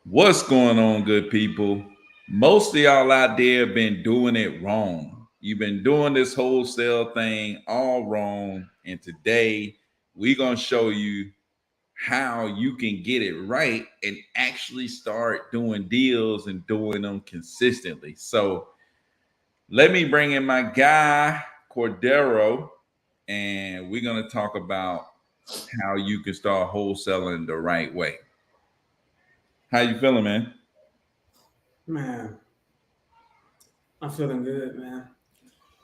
What's going on, good people? Most of y'all out there have been doing it wrong. You've been doing this wholesale thing all wrong. And today we're going to show you how you can get it right and actually start doing deals and doing them consistently. So let me bring in my guy, Cordero, and we're going to talk about how you can start wholesaling the right way. How you feeling, man? Man, I'm feeling good, man.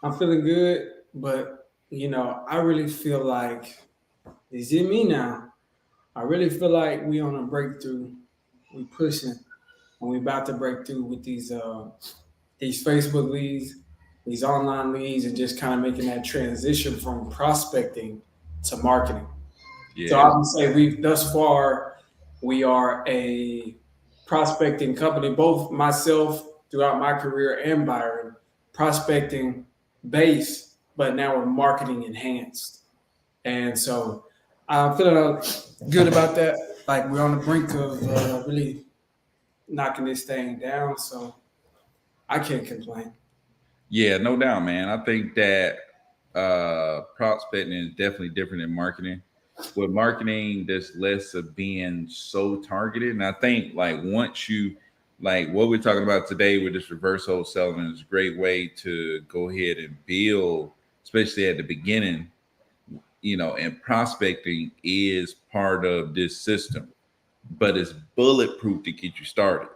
I'm feeling good, but I really feel like is it me now? I really feel like we on a breakthrough. We pushing and we about to break through with these Facebook leads, these online leads, and just kind of making that transition from prospecting to marketing. So Yeah. I would say we thus far we are a prospecting company, both myself throughout my career and Byron, prospecting base, but now we're marketing enhanced. And so I'm feeling good about that. Like we're on the brink of really knocking this thing down. So I can't complain. Yeah, no doubt, man. I think that prospecting is definitely different than marketing. With marketing, there's less of being so targeted. And I think like once you like what we're talking about today with this reverse wholesaling is a great way to go ahead and build, especially at the beginning, and prospecting is part of this system, but it's bulletproof to get you started.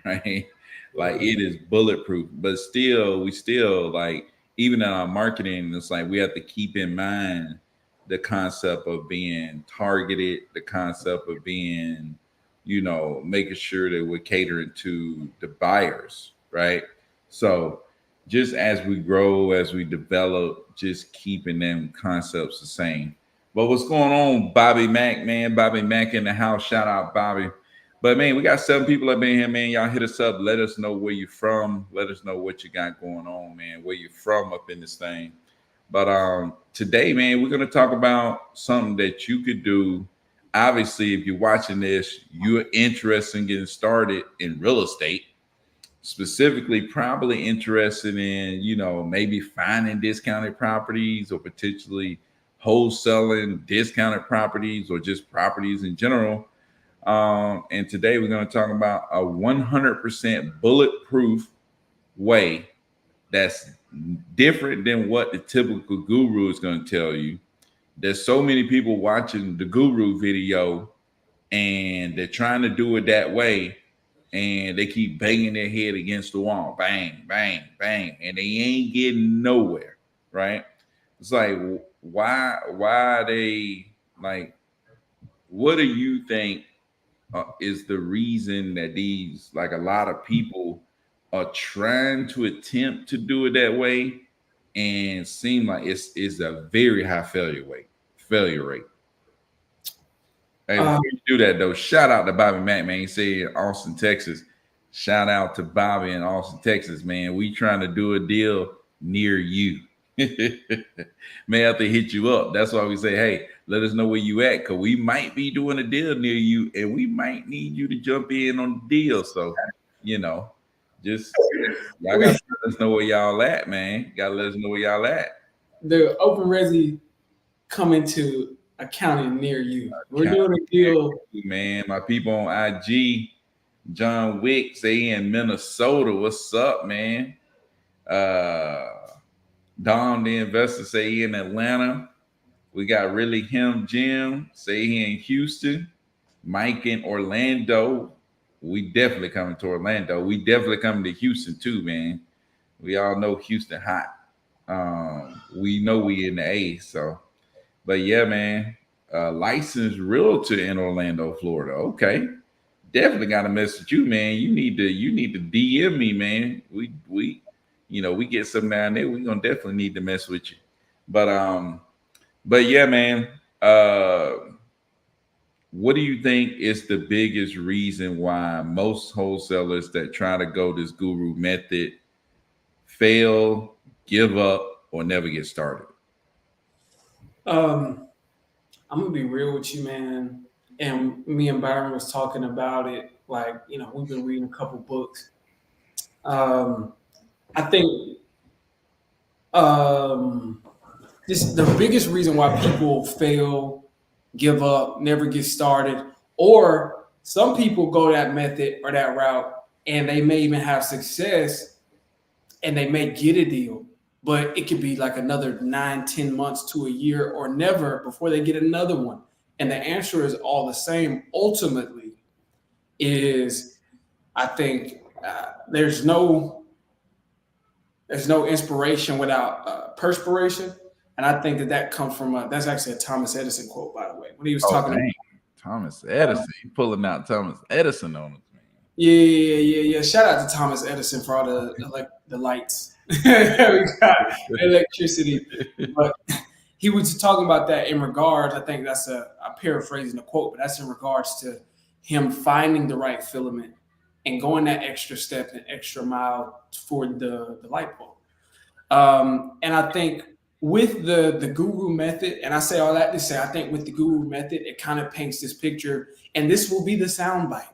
Right? Like Yeah. it is bulletproof, but still, we still like even in our marketing, it's like we have to keep in mind the concept of being targeted, the concept of being, making sure that we're catering to the buyers, right? So just as we grow, as we develop, just keeping them concepts the same. But what's going on, Bobby Mack, man? Bobby Mack in the house. Shout out, Bobby. But man, we got 7 people up in here, man. Y'all hit us up. Let us know where you're from. Let us know what you got going on, man. Where you from up in this thing. But today, man, we're gonna talk about something that you could do. Obviously, if you're watching this, you're interested in getting started in real estate, specifically probably interested in, maybe finding discounted properties or potentially wholesaling discounted properties or just properties in general. And today we're going to talk about a 100% bulletproof way that's different than what the typical guru is going to tell you. There's so many people watching the guru video and they're trying to do it that way and they keep banging their head against the wall, bang, bang, bang, and they ain't getting nowhere, right? It's like, why are they like, what do you think is the reason that these like a lot of people are trying to attempt to do it that way and seem like it's a very high failure rate. Hey, before Um, you do that though, shout out to Bobby Mack, man. He said in Austin, Texas. Shout out to Bobby in Austin, Texas, man. We trying to do a deal near you. May have to hit you up. That's why we say, hey, let us know where you at, cause we might be doing a deal near you, and we might need you to jump in on the deal. So, you know, just y'all gotta we let us know where y'all at, man. Gotta let us know where y'all at. the open resi coming to a county near you. We're Count doing a deal. you, man. My people on IG, John Wick, say in Minnesota. What's up, man? Uh Dom the investor say he in Atlanta. We got really him Jim, say he in Houston. Mike in Orlando. We definitely coming to Orlando. We definitely coming to Houston too, man. We all know Houston hot. We know we in the A, so but yeah, man. Licensed realtor in Orlando, Florida. Okay. Definitely got to mess with you, man. You need to DM me, man. We get some down there. We gonna definitely need to mess with you. But but yeah, man. Uh what do you think is the biggest reason why most wholesalers that try to go this guru method fail, give up, or never get started? Um, I'm gonna be real with you, man. And me and Byron was talking about it Like, we've been reading a couple books. Um, I think um, this the biggest reason why people fail, give up, never get started, or some people go that method or that route and they may even have success and they may get a deal, but it could be like another 9, 10 months to a year or never before they get another one. And the answer is all the same. Ultimately, is I think there's no inspiration without perspiration, and I think that comes from that's actually a Thomas Edison quote, by the way, when he was Oh, talking about. dang. Thomas Edison. You pulling out Thomas Edison on us, man. Yeah. Shout out to Thomas Edison for all the lights we got, electricity. But he was talking about that in regards. I think I'm paraphrasing the quote, but that's in regards to him finding the right filament and going that extra step and extra mile for the light bulb. And I think with the guru method, and I say all that to say, I think with the guru method, it kind of paints this picture, and this will be the soundbite.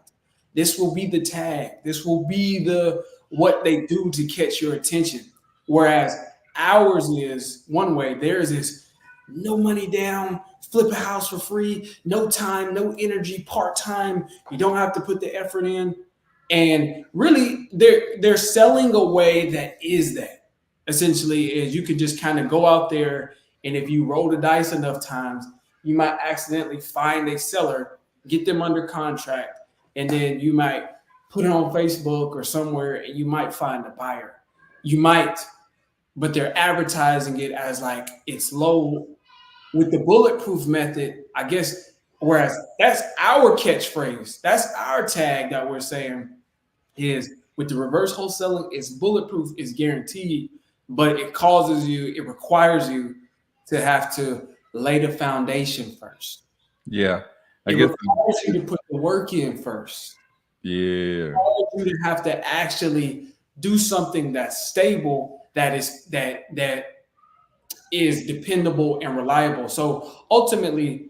This will be the tag. This will be the what they do to catch your attention. Whereas ours is one way, theirs is no money down, flip a house for free, no time, no energy, part time. You don't have to put the effort in. And really, they're selling a way that is that. Essentially, is you can just kind of go out there, and if you roll the dice enough times, you might accidentally find a seller, get them under contract, and then you might put it on Facebook or somewhere, and you might find a buyer. You might, but they're advertising it as like it's low. With the bulletproof method, I guess, whereas that's our catchphrase, that's our tag that we're saying is with the reverse wholesaling, it's bulletproof, it's guaranteed, but it requires you to have to lay the foundation first. Yeah. I It guess. requires you to put the work in first. Yeah. You to have to actually do something that's stable, that is dependable and reliable. So ultimately,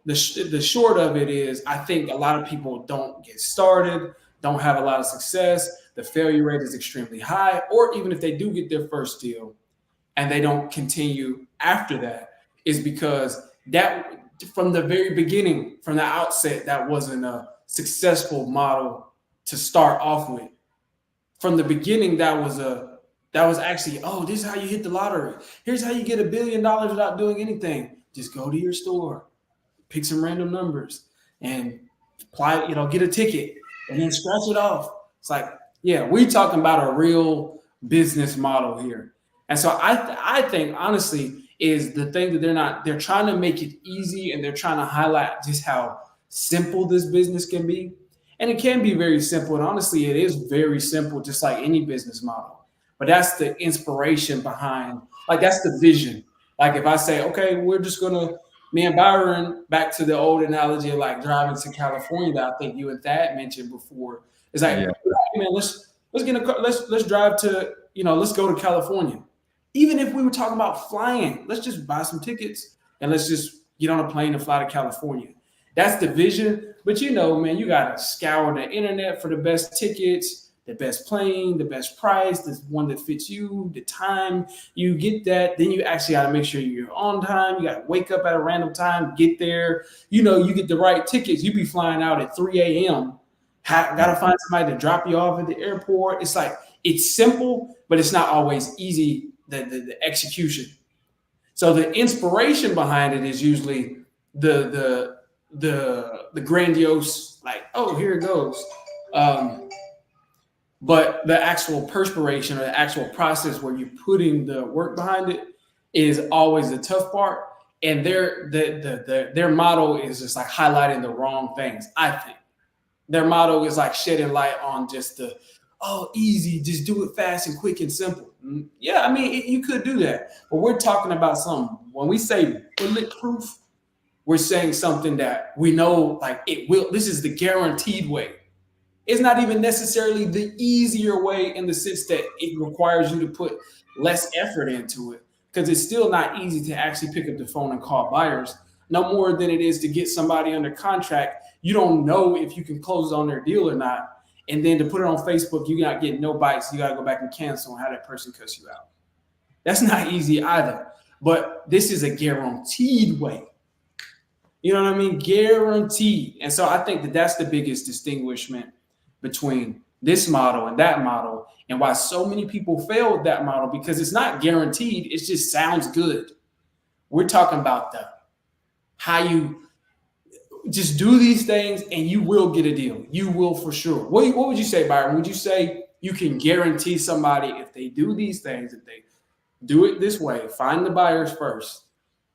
the short of it is, I think a lot of people don't get started, don't have a lot of success. The failure rate is extremely high, or even if they do get their first deal and they don't continue after that, is because that from the very beginning, from the outset, that wasn't a successful model to start off with. From the beginning, that was actually, oh, this is how you hit the lottery. Here's how you get $1 billion without doing anything. Just go to your store, pick some random numbers, and apply, get a ticket, and then scratch it off. It's like, yeah, we talking about a real business model here. And so I think honestly is the thing that they're trying to make it easy, and they're trying to highlight just how simple this business can be. And it can be very simple. And honestly, it is very simple, just like any business model. But that's the inspiration behind, like, that's the vision. Like, if I say, okay, we're just going to, me and Byron, back to the old analogy of like driving to California that I think you and Thad mentioned before. It's like, Yeah. hey, man, let's get a car, let's drive to, let's go to California. Even if we were talking about flying, let's just buy some tickets and let's just get on a plane and fly to California. That's the vision. But man, you gotta scour the internet for the best tickets, the best plane, the best price, the one that fits you, the time. You get that, then you actually gotta make sure you're on time. You gotta wake up at a random time, get there. You get the right tickets. You be flying out at 3 a.m. Gotta find somebody to drop you off at the airport. It's like, it's simple, but it's not always easy, the execution. So the inspiration behind it is usually the grandiose, like, oh, here it goes. But the actual perspiration or the actual process where you're putting the work behind it is always the tough part. And their motto is just like highlighting the wrong things. I think their motto is like shedding light on just easy, just do it fast and quick and simple. Yeah, I mean, you could do that, but we're talking about something. When we say bulletproof, we're saying something that we know, like, it will. This is the guaranteed way. It's not even necessarily the easier way, in the sense that it requires you to put less effort into it, because it's still not easy to actually pick up the phone and call buyers. no more than it is to get somebody under contract. You don't know if you can close on their deal or not. And then to put it on Facebook, you're not getting no bites. You got to go back and cancel and have that person cuss you out. That's not easy either. But this is a guaranteed way. You know what I mean? Guaranteed. And so I think that that's the biggest distinguishment between this model and that model, and why so many people fail with that model, because it's not guaranteed. It just sounds good. We're talking about the how you just do these things and you will get a deal. You will for sure. What would you say, Byron? Would you say you can guarantee somebody if they do these things, if they do it this way, find the buyers first,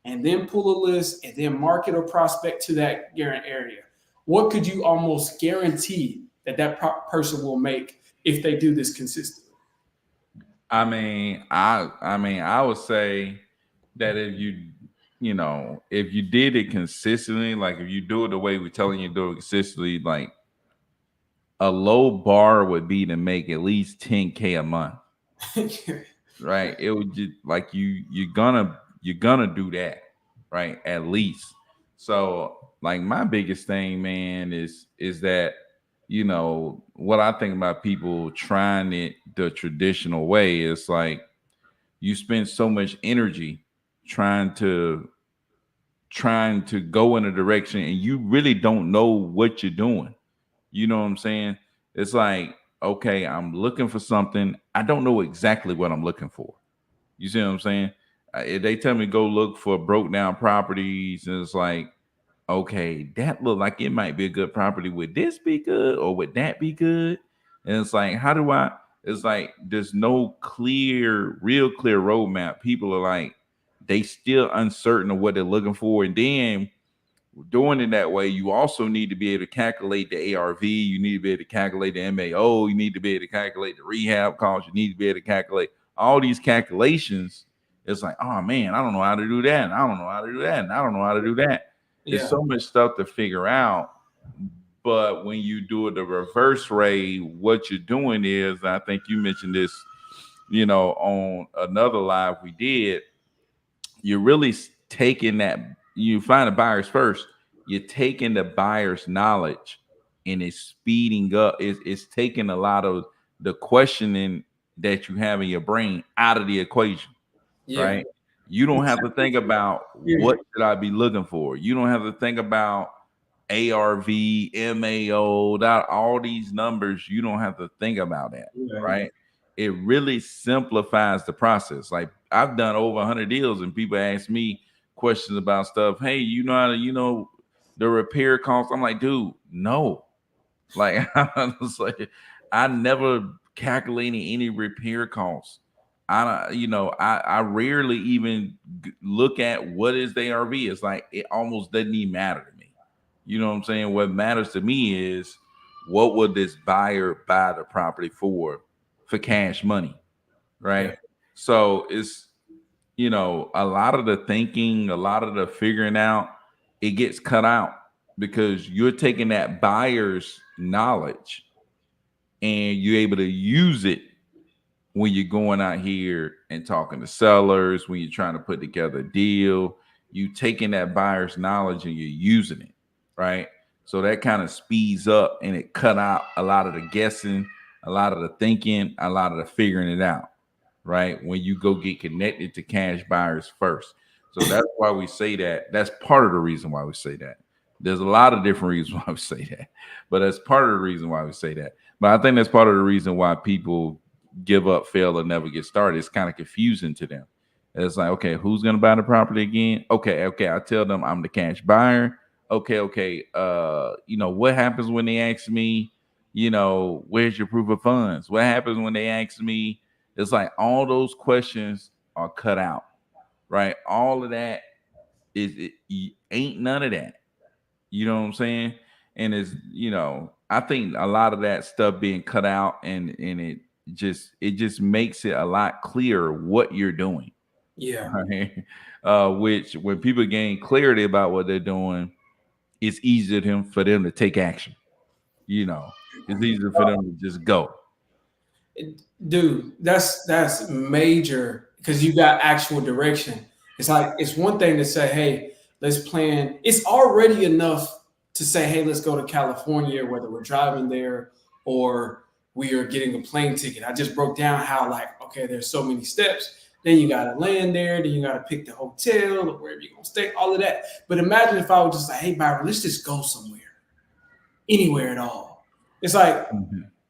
and then pull a list and then market or prospect to that area? What could you almost guarantee that person will make if they do this consistently? I would say that if you did it consistently, like if you do it the way we're telling you to do it consistently, like a low bar would be to make at least 10K a month. Right? It would just like you're gonna do that, right? At least. So like my biggest thing, man, is that what I think about people trying it the traditional way is like you spend so much energy trying to go in a direction and you really don't know what you're doing. You know what I'm saying? It's like, okay, I'm looking for something. I don't know exactly what I'm looking for. You see what I'm saying? If they tell me go look for broke down properties, and it's like, okay, that look like it might be a good property. Would this be good or would that be good? And it's like, how do I? It's like there's no real clear roadmap. People are like, they still uncertain of what they're looking for, and then doing it that way, you also need to be able to calculate the ARV. You need to be able to calculate the MAO. You need to be able to calculate the rehab costs. You need to be able to calculate all these calculations. It's like, oh man, I don't know how to do that. And I don't know how to do that. And I don't know how to do that. Yeah. There's so much stuff to figure out. But when you do it the reverse way, what you're doing is, I think you mentioned this, on another live we did, you're really taking that, you find the buyers first, you're taking the buyer's knowledge and it's speeding up, it's taking a lot of the questioning that you have in your brain out of the equation. Yeah. Right? You don't have to think about what should I be looking for. You don't have to think about ARV, MAO, all these numbers. You don't have to think about that, right? It really simplifies the process. Like I've done over 100 deals, and people ask me questions about stuff. Hey, you know how to, the repair costs? I'm like, dude, no. Like I was like, I never calculated any repair costs. I rarely even look at what is the ARV. It's like it almost doesn't even matter to me. You know what I'm saying? What matters to me is what would this buyer buy the property for cash money, right? Yeah. So it's a lot of the thinking, a lot of the figuring out, it gets cut out because you're taking that buyer's knowledge and you're able to use it when you're going out here and talking to sellers, when you're trying to put together a deal. You taking that buyer's knowledge and you're using it, right? So that kind of speeds up and it cut out a lot of the guessing, a lot of the thinking, a lot of the figuring it out, right? When you go get connected to cash buyers first. So that's why we say that. That's part of the reason why we say that. There's a lot of different reasons why we say that, but that's part of the reason why we say that. But I think that's part of the reason why people give up, fail, or never get started. It's kind of confusing to them. It's like, okay, who's going to buy the property again? Okay. I tell them I'm the cash buyer. Okay. What happens when they ask me, where's your proof of funds? What happens when they ask me? It's like all those questions are cut out, right? All of that ain't none of that. You know what I'm saying? And it's, I think a lot of that stuff being cut out and it just makes it a lot clearer what you're doing. Yeah. Right? Which when people gain clarity about what they're doing, it's easier for them to take action. It's easier for them to just go. Dude, that's major because you got actual direction. It's like it's one thing to say, hey, let's plan. It's already enough to say, hey, let's go to California, whether we're driving there or we are getting a plane ticket. I just broke down how, like, okay, there's so many steps. Then you got to land there. Then you got to pick the hotel or wherever you're going to stay, all of that. But imagine if I was just like, hey, Byron, let's just go somewhere, anywhere at all. It's like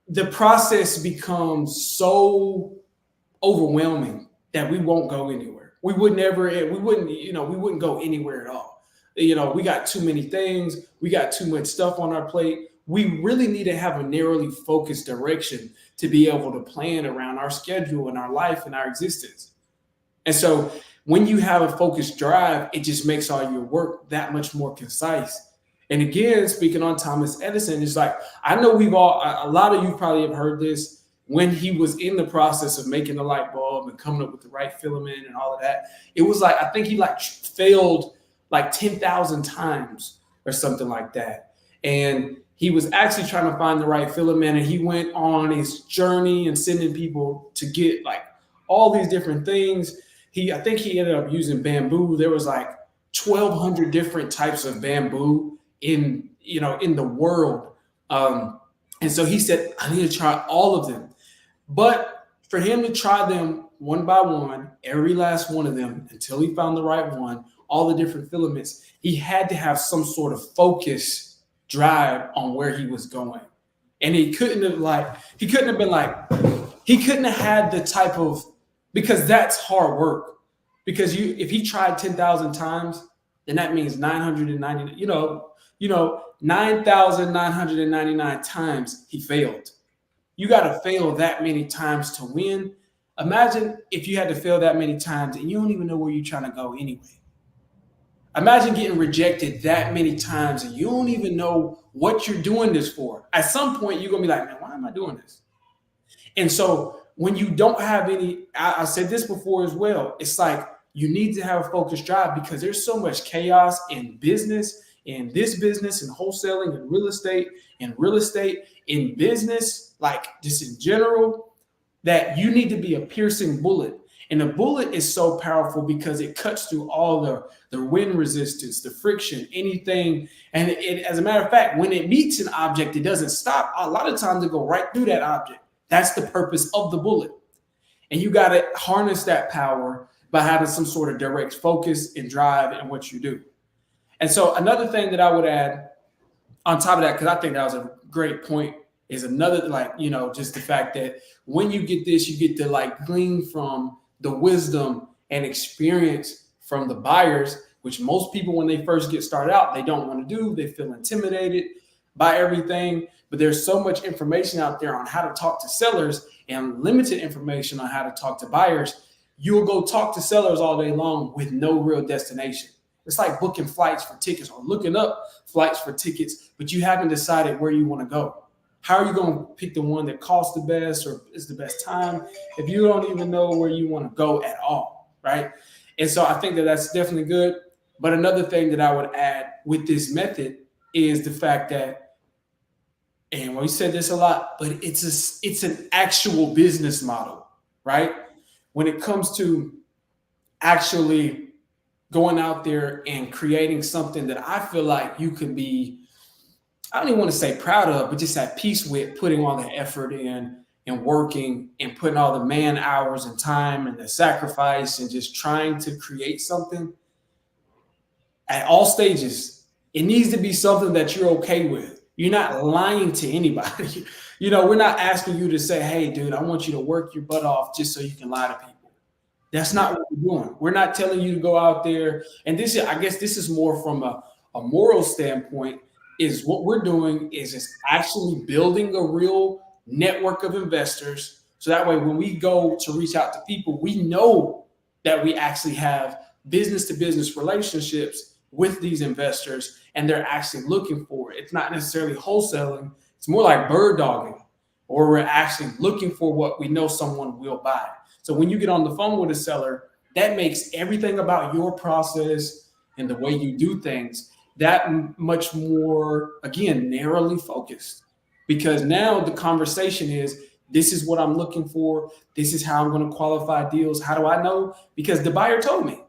the process becomes so overwhelming that we won't go anywhere. We wouldn't, we wouldn't go anywhere at all. We got too many things. We got too much stuff on our plate. We really need to have a narrowly focused direction to be able to plan around our schedule and our life and our existence. And so when you have a focused drive, it just makes all your work that much more concise. And again, speaking on Thomas Edison, it's like, I know a lot of you probably have heard this when he was in the process of making the light bulb and coming up with the right filament and all of that. It was like, I think he failed like 10,000 times or something like that. And he was actually trying to find the right filament, and he went on his journey and sending people to get like all these different things. I think he ended up using bamboo. There was like 1,200 different types of bamboo in the world. And so he said, I need to try all of them. But for him to try them one by one, every last one of them, until he found the right one, all the different filaments, he had to have some sort of focus drive on where he was going. And he couldn't have had the type of, because that's hard work. Because if he tried 10,000 times, then that means 9,999 times he failed. You got to fail that many times to win. Imagine if you had to fail that many times and you don't even know where you're trying to go anyway. Imagine getting rejected that many times and you don't even know what you're doing this for. At some point, you're going to be like, man, why am I doing this? And so when you don't have I said this before as well, it's like you need to have a focused drive because there's so much chaos in business, in this business, in wholesaling, in real estate, in business, like just in general, that you need to be a piercing bullet. And a bullet is so powerful because it cuts through all the wind resistance, the friction, anything. And as a matter of fact, when it meets an object, it doesn't stop. A lot of times it go right through that object. That's the purpose of the bullet. And you got to harness that power by having some sort of direct focus and drive in what you do. And so another thing that I would add on top of that, because I think that was a great point, is another, just the fact that when you get this, you get to glean from the wisdom and experience from the buyers, which most people, when they first get started out, they don't want to do. They feel intimidated by everything. But there's so much information out there on how to talk to sellers and limited information on how to talk to buyers. You'll go talk to sellers all day long with no real destination. It's like booking flights for tickets or looking up flights for tickets, but you haven't decided where you want to go. How are you going to pick the one that costs the best or is the best time if you don't even know where you want to go at all, right? And so I think that that's definitely good. But another thing that I would add with this method is the fact that, and we said this a lot, but it's an actual business model, right? When it comes to actually going out there and creating something that I feel like you can be, I don't even want to say proud of, but just at peace with, putting all the effort in and working and putting all the man hours and time and the sacrifice and just trying to create something at all stages. It needs to be something that you're okay with. You're not lying to anybody. We're not asking you to say, hey, dude, I want you to work your butt off just so you can lie to people. That's not what we're doing. We're not telling you to go out there. And I guess this is more from a moral standpoint, is what we're doing is just actually building a real network of investors. So that way, when we go to reach out to people, we know that we actually have business to business relationships with these investors and they're actually looking for it. It's not necessarily wholesaling. It's more like bird dogging, or we're actually looking for what we know someone will buy. So when you get on the phone with a seller, that makes everything about your process and the way you do things that much more, again, narrowly focused. Because now the conversation is, this is what I'm looking for. This is how I'm going to qualify deals. How do I know? Because the buyer told me.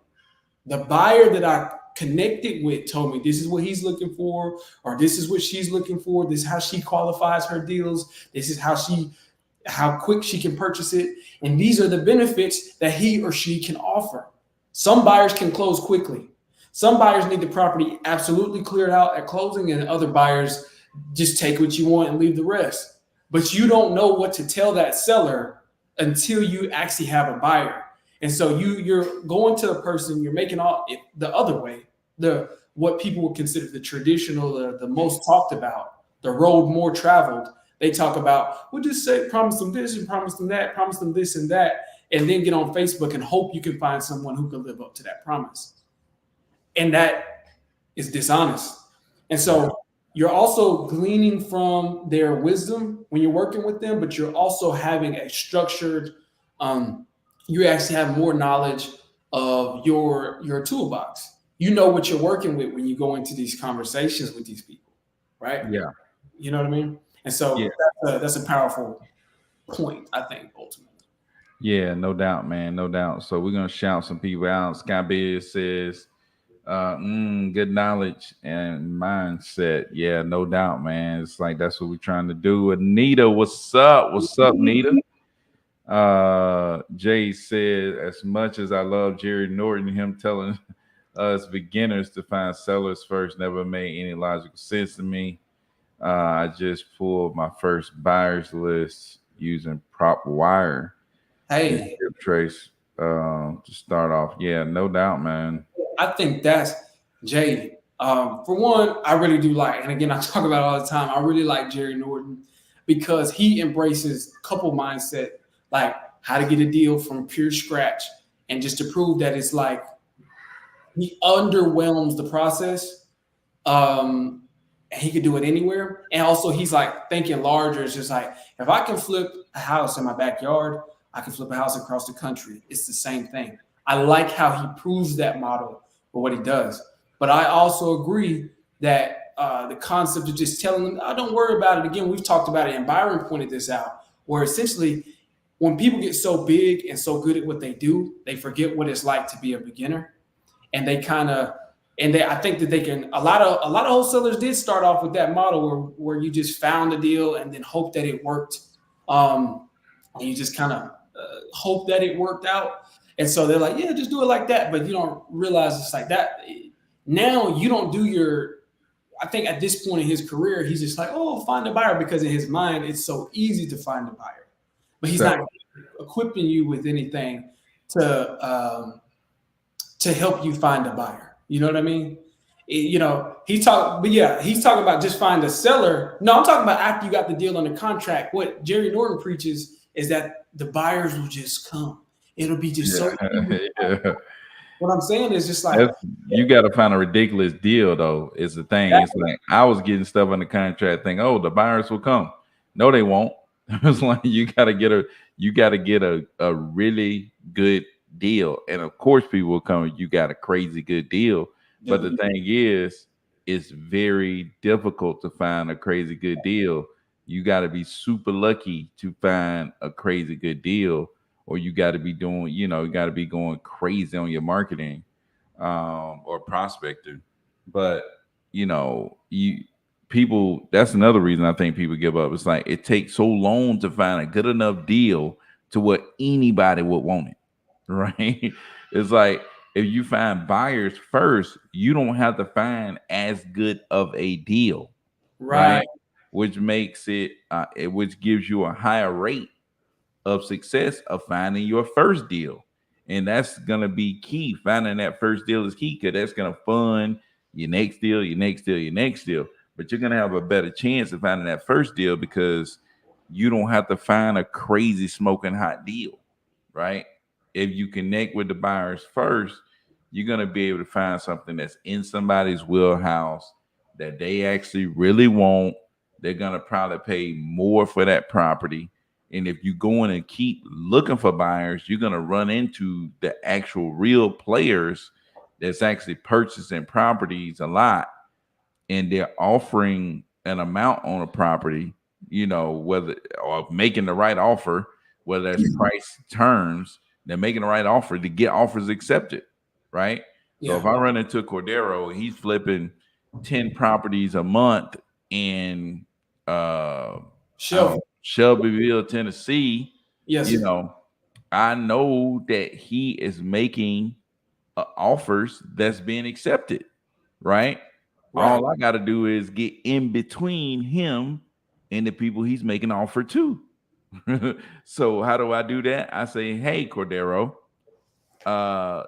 The buyer that I connected with told me this is what he's looking for, or this is what she's looking for. This is how she qualifies her deals. This is how quick she can purchase it, and these are the benefits that he or she can offer. Some buyers can close quickly. Some buyers need the property absolutely cleared out at closing, and other buyers just take what you want and leave the rest. But you don't know what to tell that seller until you actually have a buyer. And so you're going to a person, you're making all it the other way, the what people would consider the traditional, the most talked about, the road more traveled. They talk about, we'll just say promise them this and promise them that, promise them this and that, and then get on Facebook and hope you can find someone who can live up to that promise. And that is dishonest. And so you're also gleaning from their wisdom when you're working with them, but you're also having a structured, you actually have more knowledge of your toolbox. You know what you're working with when you go into these conversations with these people, right? Yeah. You know what I mean? And so Yeah. that's a powerful point, I think, ultimately. Yeah, no doubt, man. No doubt. So we're gonna shout some people out. Sky Biz says, good knowledge and mindset. Yeah, no doubt, man. It's like that's what we're trying to do. Anita, what's up? What's up, Nita? Jay said, as much as I love Jerry Norton, him telling us beginners to find sellers first never made any logical sense to me. I just pulled my first buyers list using prop wire and Hey, skip trace to start off. Yeah, no doubt, man. I think that's Jay. For one, I really do like, and again, I talk about it all the time. I really like Jerry Norton because he embraces couple mindset, like how to get a deal from pure scratch, and just to prove that it's like he underwhelms the process. And he could do it anywhere. And also, he's like thinking larger. It's just like if I can flip a house in my backyard, I can flip a house across the country. It's the same thing. I like how he proves that model for what he does. But I also agree that the concept of just telling them, oh, don't worry about it. Again, we've talked about it, and Byron pointed this out, where essentially when people get so big and so good at what they do, they forget what it's like to be a beginner. And they kind of I think that they can a lot of wholesalers did start off with that model where you just found a deal and then hope that it worked. And you just kind of hope that it worked out. And so they're like, yeah, just do it like that. But you don't realize it's like that. Now you don't do I think at this point in his career, he's just like, oh, find a buyer, because in his mind, it's so easy to find a buyer. But he's not equipping you with anything to help you find a buyer. You know what I mean? He's talking about just find a seller. No, I'm talking about after you got the deal under contract. What Jerry Norton preaches is that the buyers will just come. It'll be just so easy. Yeah. What I'm saying is just like You got to find a ridiculous deal, though. Is the thing. It's like I was getting stuff under contract, thinking, oh, the buyers will come. No, they won't. It's like you got to get a really good deal, and of course, people will come. You got a crazy good deal, but the thing is, it's very difficult to find a crazy good deal. You got to be super lucky to find a crazy good deal, or you got to be doing, you got to be going crazy on your marketing or prospecting. But you people, that's another reason I think people give up. It's like it takes so long to find a good enough deal to what anybody would want it, right? It's like if you find buyers first, you don't have to find as good of a deal, right. right? Which makes which gives you a higher rate of success of finding your first deal. And that's going to be key. Finding that first deal is key, because that's going to fund your next deal, your next deal, your next deal. But you're going to have a better chance of finding that first deal because you don't have to find a crazy smoking hot deal, right? If you connect with the buyers first, you're going to be able to find something that's in somebody's wheelhouse that they actually really want. They're going to probably pay more for that property. And if you go in and keep looking for buyers, you're going to run into the actual real players that's actually purchasing properties a lot, and they're offering an amount on a property, whether or making the right offer, whether that's price terms, they're making the right offer to get offers accepted, right? So Yeah. if I run into Cordero, he's flipping 10 properties a month in I don't Shelby. know, Shelbyville, Tennessee, you Yes. know, I know that he is making offers that's being accepted, right? Right. All I got to do is get in between him and the people he's making offer to. So how do I do that? I say, hey, Cordero, I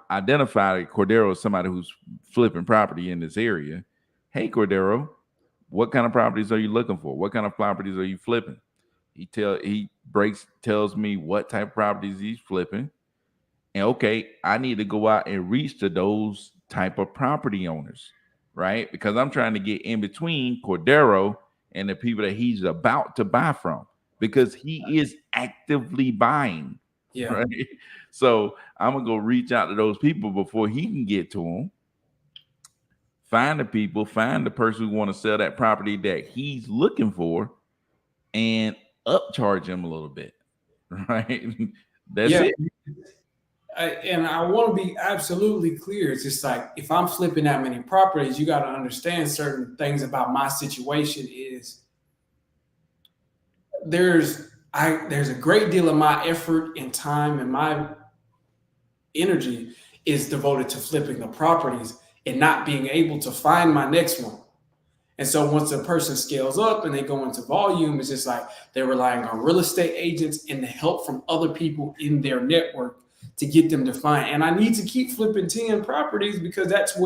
identified Cordero as somebody who's flipping property in this area. Hey, Cordero, what kind of properties are you looking for? What kind of properties are you flipping? He tells me what type of properties he's flipping. And okay, I need to go out and reach to those type of property owners, right? Because I'm trying to get in between Cordero and the people that he's about to buy from because he is actively buying, Yeah. right? So I'm gonna go reach out to those people before he can get to them. Find the people, find the person who want to sell that property that he's looking for, and upcharge him a little bit, right? That's Yeah. it. And I want to be absolutely clear. It's just like if I'm flipping that many properties, you got to understand certain things about my situation. Is there's a great deal of my effort and time and my energy is devoted to flipping the properties and not being able to find my next one. And so once a person scales up and they go into volume, it's just like they're relying on real estate agents and the help from other people in their network to get them to find. And I need to keep flipping 10 properties because that's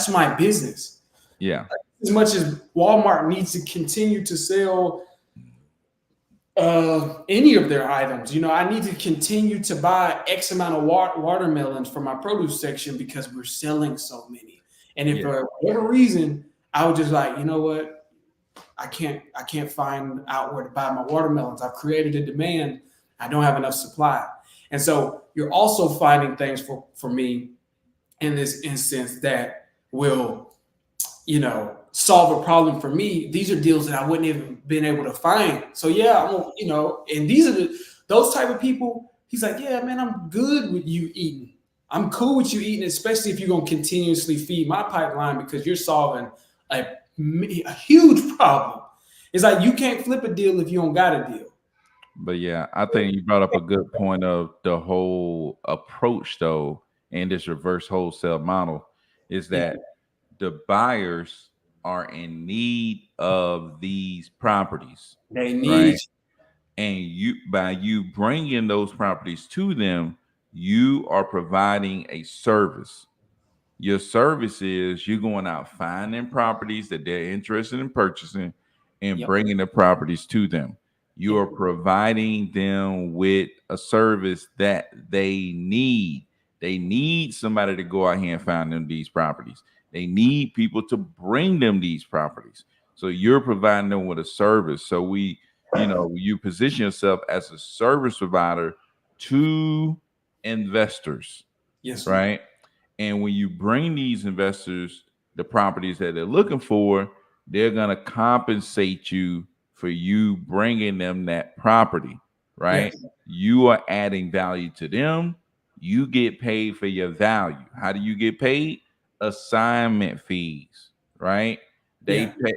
my business. Yeah. As much as Walmart needs to continue to sell any of their items, I need to continue to buy X amount of watermelons for my produce section because we're selling so many. And if Yeah. for whatever reason, I would just like, you know what, I can't find out where to buy my watermelons. I've created a demand. I don't have enough supply. And so you're also finding things for me in this instance that will, solve a problem for me. These are deals that I wouldn't even been able to find. So yeah, and these are those type of people. He's like, yeah, man, I'm good with you eating. I'm cool with you eating, especially if you're gonna continuously feed my pipeline because you're solving a, a huge problem. It's like you can't flip a deal if you don't got a deal. But yeah, I think you brought up a good point of the whole approach though in this reverse wholesale model is Yeah, that the buyers are in need of these properties, they need right? And you by you bringing those properties to them, you are providing a service. Your service is you're going out finding properties that they're interested in purchasing and Yep. bringing the properties to them. You Yep. are providing them with a service that they need. They need somebody to go out here and find them these properties. They need people to bring them these properties. So you're providing them with a service. So you position yourself as a service provider to investors, Yes, sir. right? And when you bring these investors the properties that they're looking for, they're going to compensate you for you bringing them that property, right? Yes. You are adding value to them. You get paid for your value. How do you get paid? Assignment fees, right? They Yeah. pay,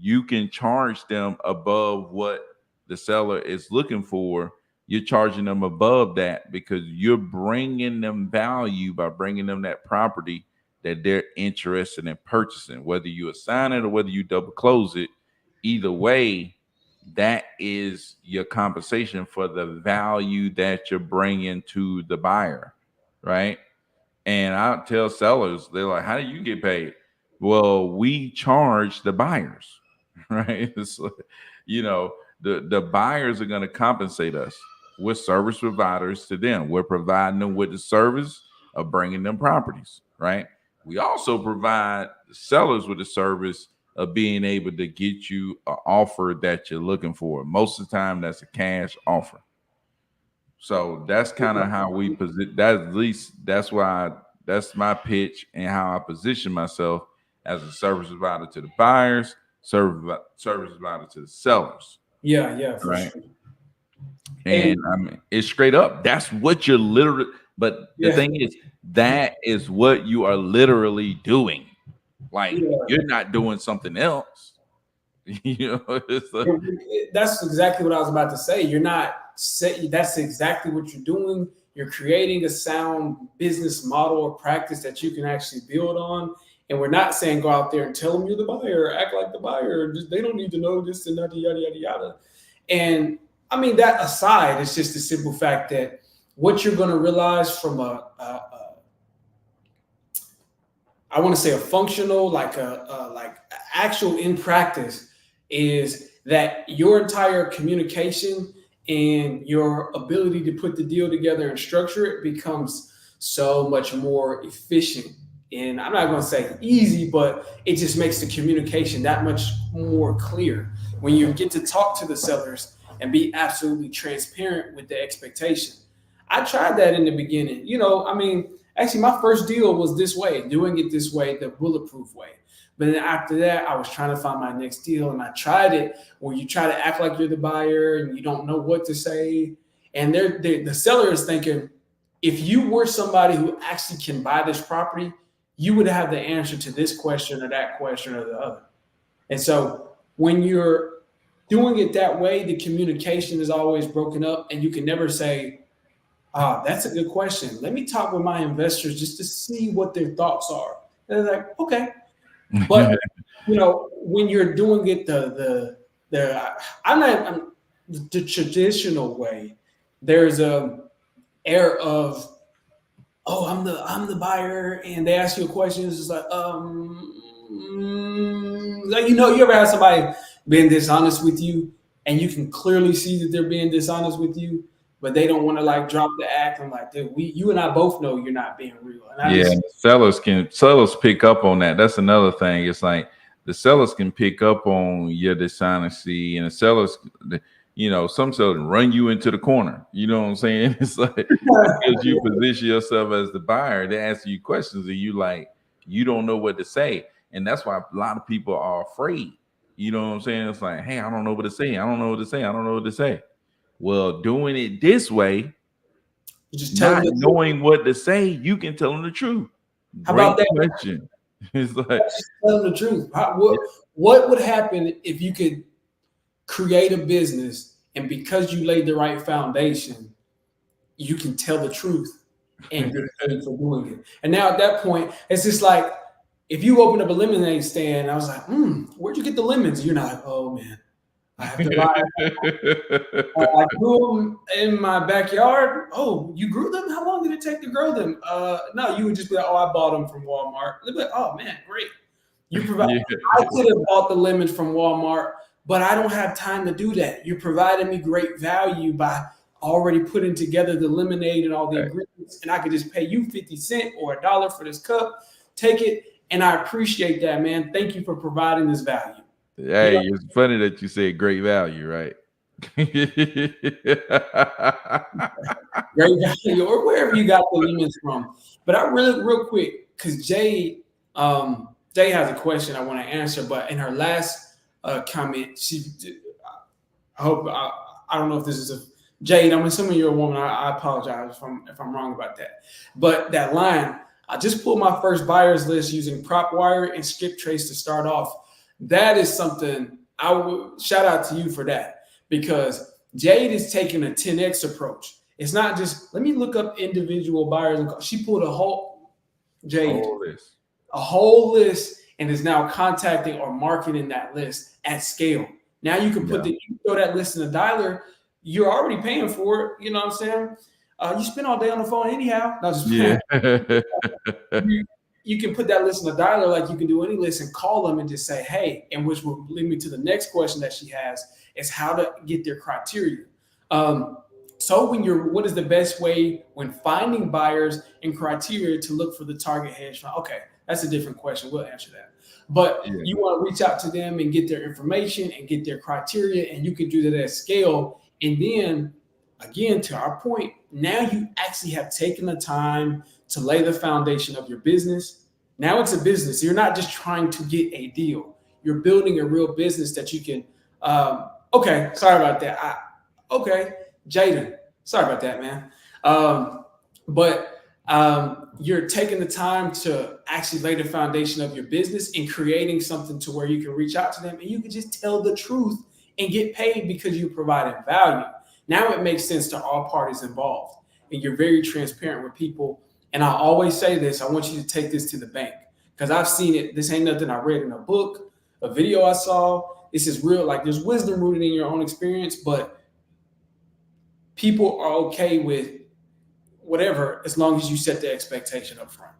you can charge them above what the seller is looking for. You're charging them above that because you're bringing them value by bringing them that property that they're interested in purchasing, whether you assign it or whether you double close it. Either way, that is your compensation for the value that you're bringing to the buyer, right? And I tell sellers, they're like, how do you get paid? Well, we charge the buyers, right? So, you know, the buyers are going to compensate us. We're service providers to them. We're providing them with the service of bringing them properties, right? We also provide the sellers with the service of being able to get you an offer that you're looking for. Most of the time, that's a cash offer. So that's kind of how we position. That at least that's my pitch and how I position myself as a service provider to the buyers, service provider to the sellers, Yeah. Yeah. For right? sure. And I mean, it's straight up. That's what you're literally. But the Yeah, thing is, that is what you are literally doing. Like yeah. you're not doing something else. It's like, That's exactly what I was about to say. You're not set. That's exactly what you're doing. You're creating a sound business model or practice that you can actually build on. And we're not saying go out there and tell them you're the buyer, act like the buyer. Just, they don't need to know this and that, yada yada yada. And I mean that aside, it's just the simple fact that what you're going to realize from I want to say a functional, like like actual in practice, is that your entire communication and your ability to put the deal together and structure it becomes so much more efficient. And I'm not going to say easy, but it just makes the communication that much more clear when you get to talk to the sellers and be absolutely transparent with the expectation. I tried that in the beginning. I mean, actually, my first deal was this way, doing it this way, the bulletproof way. But then after that, I was trying to find my next deal, and I tried it where you try to act like you're the buyer and you don't know what to say. And the seller is thinking, if you were somebody who actually can buy this property, you would have the answer to this question or that question or the other. And so when you're doing it that way, the communication is always broken up, and you can never say, that's a good question. Let me talk with my investors just to see what their thoughts are. And they're like, okay. But when you're doing it the traditional way, there's a air of, oh, I'm the buyer, and they ask you a question. It's just like, like you ever have somebody being dishonest with you, and you can clearly see that they're being dishonest with you, but they don't want to like drop the act. I'm like, dude, you and I both know you're not being real. And I yeah, just sellers pick up on that. That's another thing. It's like the sellers can pick up on your dishonesty, and the sellers, some sellers run you into the corner. You know what I'm saying? It's like because you position yourself as the buyer, they ask you questions, and you don't know what to say, and that's why a lot of people are afraid. You know what I'm saying? It's like, hey, I don't know what to say. I don't know what to say. I don't know what to say. Well, doing it this way, you just tell them not the truth. knowing what to say, you can tell them the truth. How Great about that? question. It's like, Just tell them the truth. What would happen if you could create a business, and because you laid the right foundation, you can tell the truth and get paid for doing it? And now at that point, it's just like if you open up a lemonade stand, I was like, where'd you get the lemons? You're not like, oh man, I have to lie. I grew them in my backyard. Oh, you grew them? How long did it take to grow them? No, you would just be like, oh, I bought them from Walmart. They'd be like, oh man, great. You provide. yeah, I could have bought the lemons from Walmart, but I don't have time to do that. You're providing me great value by already putting together the lemonade and all the ingredients, and I could just pay you 50 cents or $1 for this cup. Take it, and I appreciate that, man. Thank you for providing this value. hey, it's funny that you say great value, right? Great value, or wherever you got the lemons from. But I really, real quick, because Jay has a question I want to answer, but in her last comment, I don't know if this is a Jade. I'm assuming you're a woman. I apologize if I'm wrong about that. But that line, I just pulled my first buyers list using prop wire and skip trace to start off. That is something I would shout out to you for that, because Jade is taking a 10x approach. It's not just let me look up individual buyers. She pulled a whole whole list and is now contacting or marketing that list at scale. Now you can you throw that list in a dialer. You're already paying for it. You know what I'm saying? You spend all day on the phone anyhow. No, just you can put that list in a dialer like you can do any list and call them and just say, hey, and which will lead me to the next question that she has is how to get their criteria. So what is the best way when finding buyers and criteria to look for the target hedge fund? Okay, that's a different question. We'll answer that. But you want to reach out to them and get their information and get their criteria, and you can do that at scale. And then, again, to our point, now you actually have taken the time to lay the foundation of your business. Now it's a business. You're not just trying to get a deal. You're building a real business that you can. Okay, sorry about that. Jaden. Sorry about that, man. But you're taking the time to actually lay the foundation of your business and creating something to where you can reach out to them and you can just tell the truth and get paid because you're providing value. Now it makes sense to all parties involved, and you're very transparent with people. And I always say this: I want you to take this to the bank because I've seen it. This ain't nothing I read in a book, a video I saw. This is real. Like there's wisdom rooted in your own experience, but people are okay with whatever as long as you set the expectation up front,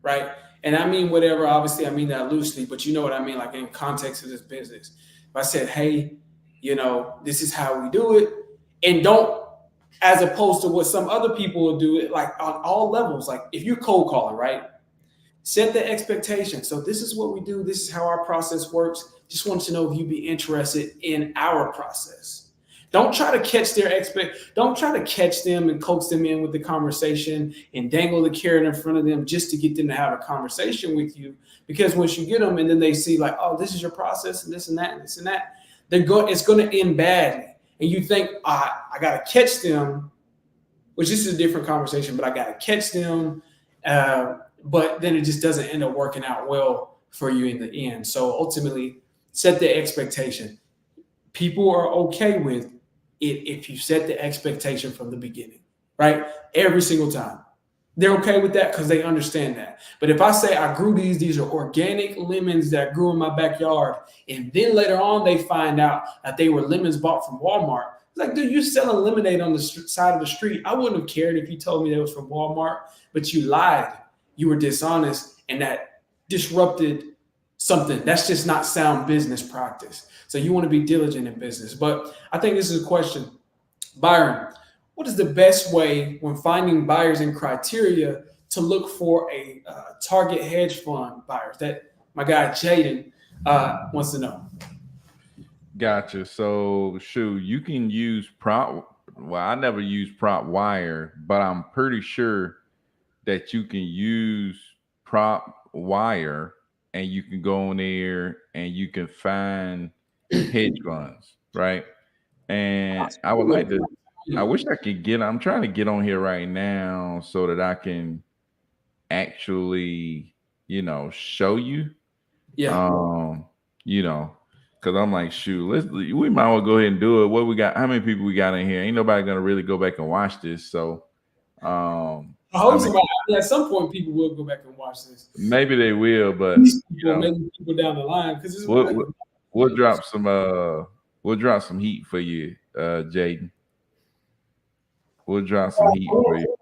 right? And I mean whatever, obviously I mean that loosely, but you know what I mean, like in context of this business. If I said, hey, this is how we do it, and don't, as opposed to what some other people will do it, like on all levels, like if you're cold calling, right? Set the expectation. So this is what we do. This is how our process works. Just want to know if you'd be interested in our process. Don't try to catch Don't try to catch them and coax them in with the conversation and dangle the carrot in front of them just to get them to have a conversation with you. Because once you get them and then they see like, oh, this is your process and this and that and this and that, it's going to end badly. And you think, I got to catch them, which this is a different conversation, but I got to catch them. But then it just doesn't end up working out well for you in the end. So ultimately, set the expectation. People are okay with it if you set the expectation from the beginning, right? Every single time. They're okay with that because they understand that. But if I say I grew these are organic lemons that grew in my backyard, and then later on they find out that they were lemons bought from Walmart. It's like, dude, you're selling lemonade on the side of the street. I wouldn't have cared if you told me that was from Walmart, but you lied. You were dishonest, and that disrupted something. That's just not sound business practice. So you want to be diligent in business. But I think this is a question. Byron, what is the best way when finding buyers and criteria to look for a target hedge fund buyers? That my guy Jaden wants to know. Gotcha. So, you can use prop. Well, I never use prop wire, but I'm pretty sure that you can use prop wire and you can go on there and you can find hedge funds, right? And I would like to, I wish I could I'm trying to get on here right now so that I can actually, show you. Yeah. Because I'm like, we might well go ahead and do it. What we got? How many people we got in here? Ain't nobody gonna really go back and watch this. So, I hope at some point people will go back and watch this. Maybe they will, but maybe people down the line because we'll drop some heat for you, Jaden. We'll drop some heat for you.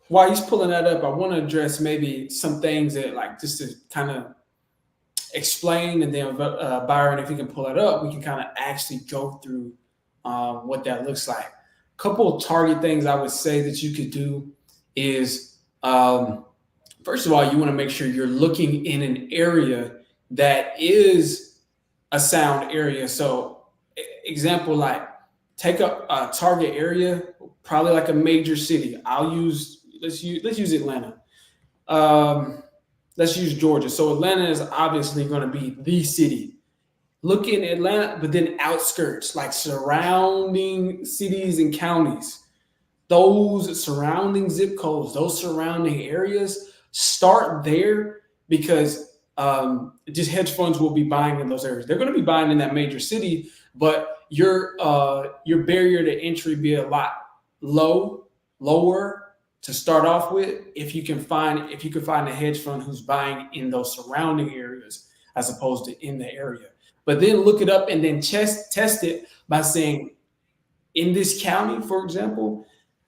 While he's pulling that up, I want to address maybe some things that, like, just to kind of explain, and then Byron, if he can pull it up, we can kind of actually go through what that looks like. A couple of target things I would say that you could do is, first of all, you want to make sure you're looking in an area that is a sound area. So, example, like take a target area, probably like a major city. Let's use Atlanta. Let's use Georgia. So Atlanta is obviously going to be the city. Look in Atlanta, but then outskirts, like surrounding cities and counties. Those surrounding zip codes, those surrounding areas, start there because just hedge funds will be buying in those areas. They're going to be buying in that major city, but your barrier to entry be a lot lower to start off with if you can find a hedge fund who's buying in those surrounding areas as opposed to in the area. But then look it up and then test it by saying, in this county, for example,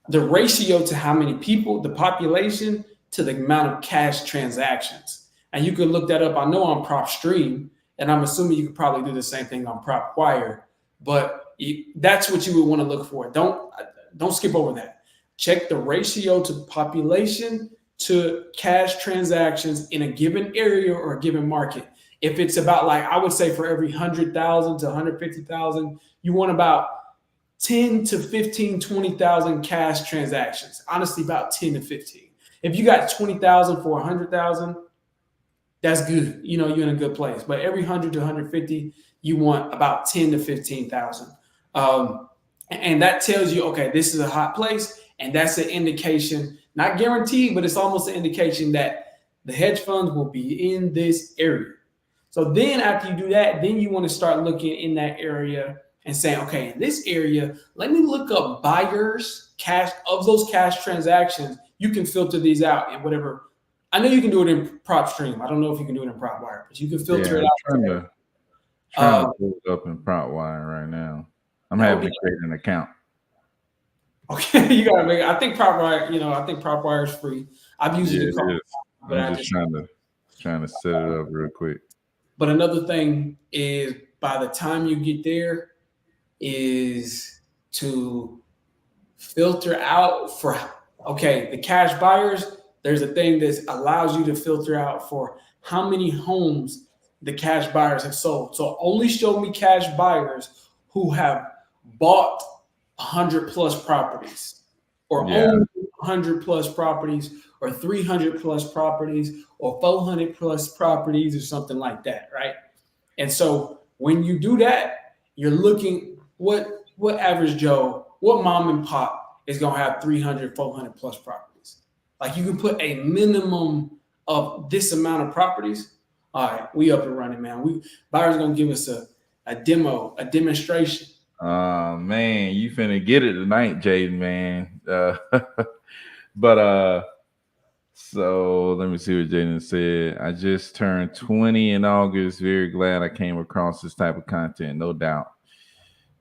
the ratio to how many people, the population to the amount of cash transactions. And you can look that up. I know on PropStream, and I'm assuming you could probably do the same thing on PropWire, but that's what you would want to look for. Don't skip over that. Check the ratio to population to cash transactions in a given area or a given market. If it's about, like, I would say for every 100,000 to 150,000, you want about 10 to 15, 20,000 cash transactions. Honestly, about 10 to 15. If you got 20,000 for 100,000, that's good. You're in a good place. But every 100 to 150, you want about 10 to 15,000. and that tells you, okay, this is a hot place, and that's an indication, not guaranteed, but it's almost an indication that the hedge funds will be in this area. So then after you do that, then you want to start looking in that area and saying, okay, in this area, let me look up buyers, cash of those cash transactions. You can filter these out in whatever. I know you can do it in prop stream. I don't know if you can do it in prop wire, but you can filter Yeah, it I'm out. trying to Uh, pull it up in prop wire right now. I'm that would having be to create an account. okay. You gotta make. I think prop wire. I think prop wire is free. I've used Yeah, it a it couple is. times, but I'm I just just. trying to set it up real quick. But another thing is, by the time you get there, is to filter out for okay the cash buyers. There's a thing that allows you to filter out for how many homes the cash buyers have sold. So only show me cash buyers who have bought 100 plus properties, or Yeah, own 100 plus properties, or 300 plus properties, or 400 plus properties, or something like that, right? And so when you do that, you're looking what average Joe, what mom and pop is gonna have 300, 400 plus properties. Like you can put a minimum of this amount of properties. All right, we up and running, man. We buyers gonna give us a demo, a demonstration. man, you finna get it tonight, Jaden, man. But so let me see what Jaden said. I just turned 20 in August. Very glad I came across this type of content, no doubt.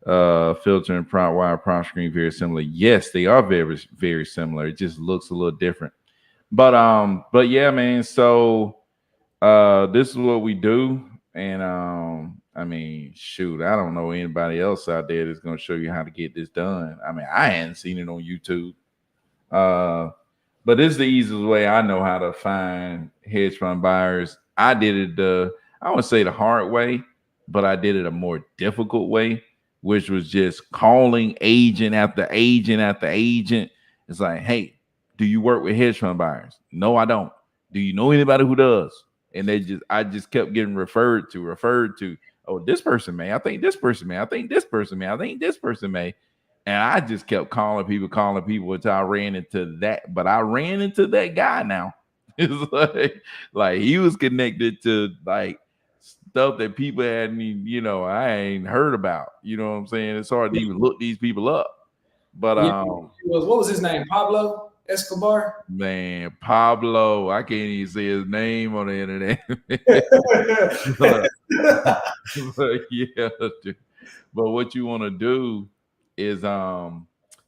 Filter and prop wire, prop screen, very similar. Yes, they are very, very similar. It just looks a little different. But yeah, man. So this is what we do. And I mean, shoot, I don't know anybody else out there that's gonna show you how to get this done. I mean, I hadn't seen it on YouTube. Uh but this is the easiest way I know how to find hedge fund buyers. I did it I wouldn't say the hard way, but I did it a more difficult way, which was just calling agent after agent after agent. It's like, hey, do you work with hedge fund buyers? No, I don't. Do you know anybody who does? And I just kept getting referred to. Oh, this person may. I think this person may. I think this person may. I think this person may. And I just kept calling people until I ran into that. But I ran into that guy now. It's like he was connected to like stuff that people hadn't even, I ain't heard about. You know what I'm saying? It's hard to even look these people up. But Yeah, what was his name? Pablo Escobar. man, Pablo, I can't even say his name on the internet. but, but yeah, dude. But what you want to do is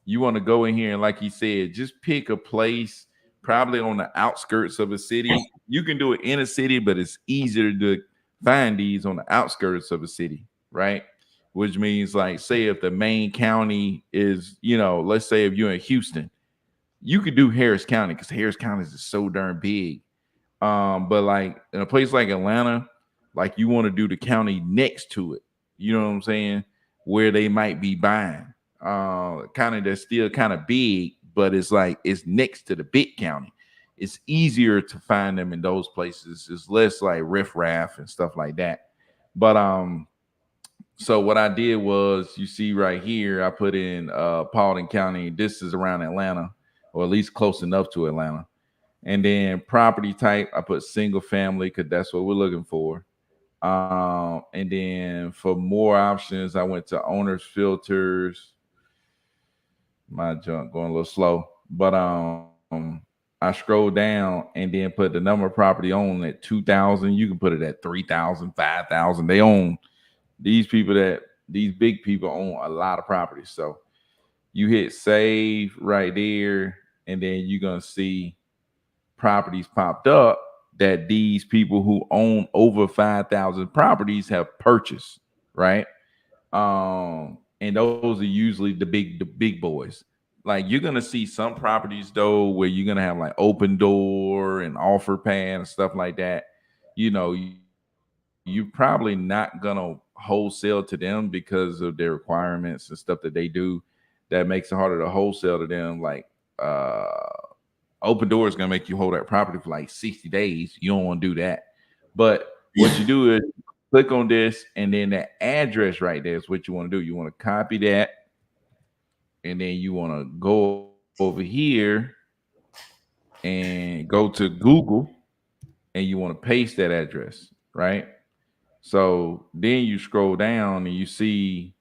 you want to go in here and like he said, just pick a place probably on the outskirts of a city. You can do it in a city, but it's easier to find these on the outskirts of a city, right? Which means like say if the main county is, let's say if you're in Houston, you could do Harris County because Harris County is so darn big. But like in a place like Atlanta, like you want to do the county next to it. You know what I'm saying? Where they might be buying. County that's still kind of big, but it's like it's next to the big county. It's easier to find them in those places. It's less like riffraff and stuff like that. But so what I did was you see right here, I put in Paulding County. This is around Atlanta, or at least close enough to Atlanta. And then property type, I put single family because that's what we're looking for. And then for more options, I went to owners filters. My junk going a little slow, but I scrolled down and then put the number of property owned at 2,000. You can put it at 3,000, 5,000. They own these big people own a lot of properties. So you hit save right there, and then you're gonna see properties popped up that these people who own over 5,000 properties have purchased, right? And those are usually the big boys. Like you're gonna see some properties though where you're gonna have like open door and offer pad and stuff like that. You're probably not gonna wholesale to them because of their requirements and stuff that they do. That makes it harder to wholesale to them. Like open door is gonna make you hold that property for like 60 days. You don't want to do that. But what you do is click on this, and then that address right there is what you want to do. You want to copy that, and then you want to go over here and go to Google and you want to paste that address, right? So then you scroll down and you'll see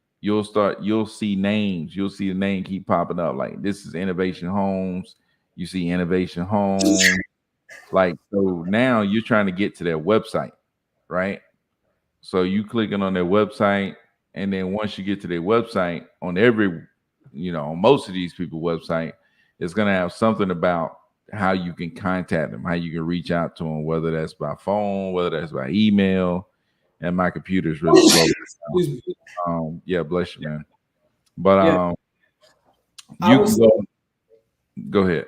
names. You'll see the name keep popping up. Like this is Innovation Homes. You see Innovation Home. Like so now you're trying to get to their website, right? So you clicking on their website, and then once you get to their website, on every, on most of these people' website, it's gonna have something about how you can contact them, how you can reach out to them, whether that's by phone, whether that's by email. And my computer is really slow. Yeah, bless you, man. But Yeah, I you can was go ahead.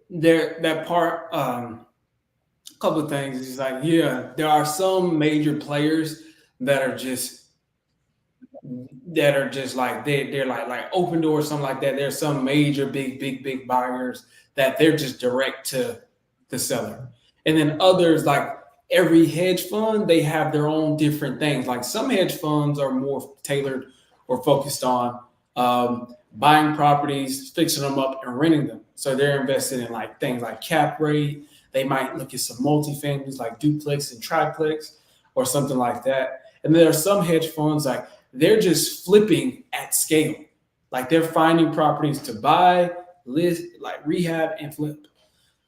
there. That part. A couple of things. It's like, yeah, there are some major players that are just like they're like open door or something like that. There's some major big buyers that they're just direct to the seller. And then others, like every hedge fund, they have their own different things. Like some hedge funds are more tailored or focused on buying properties, fixing them up, and renting them. So they're invested in like things like cap rate. They might look at some multifamilies like duplex and triplex or something like that. And there are some hedge funds like they're just flipping at scale. Like they're finding properties to buy, list, like rehab and flip,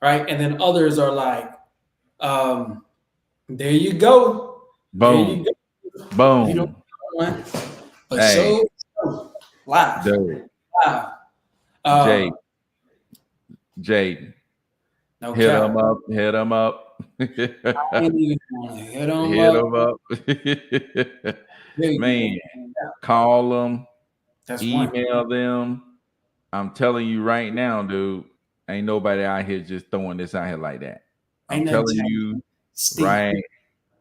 right? And then others are like, there you go, there you Boom, go. You know, boom. but Hey, show live, dude, live. Jay, Uh, Jay, no hit them cap. up, hit them up, I ain't even want to hit them hit up. them up. There you Man, go. call them, That's one. email them. I'm telling you right now, dude, ain't nobody out here just throwing this out here like that. I'm Ain't nothing telling changed. you Still, right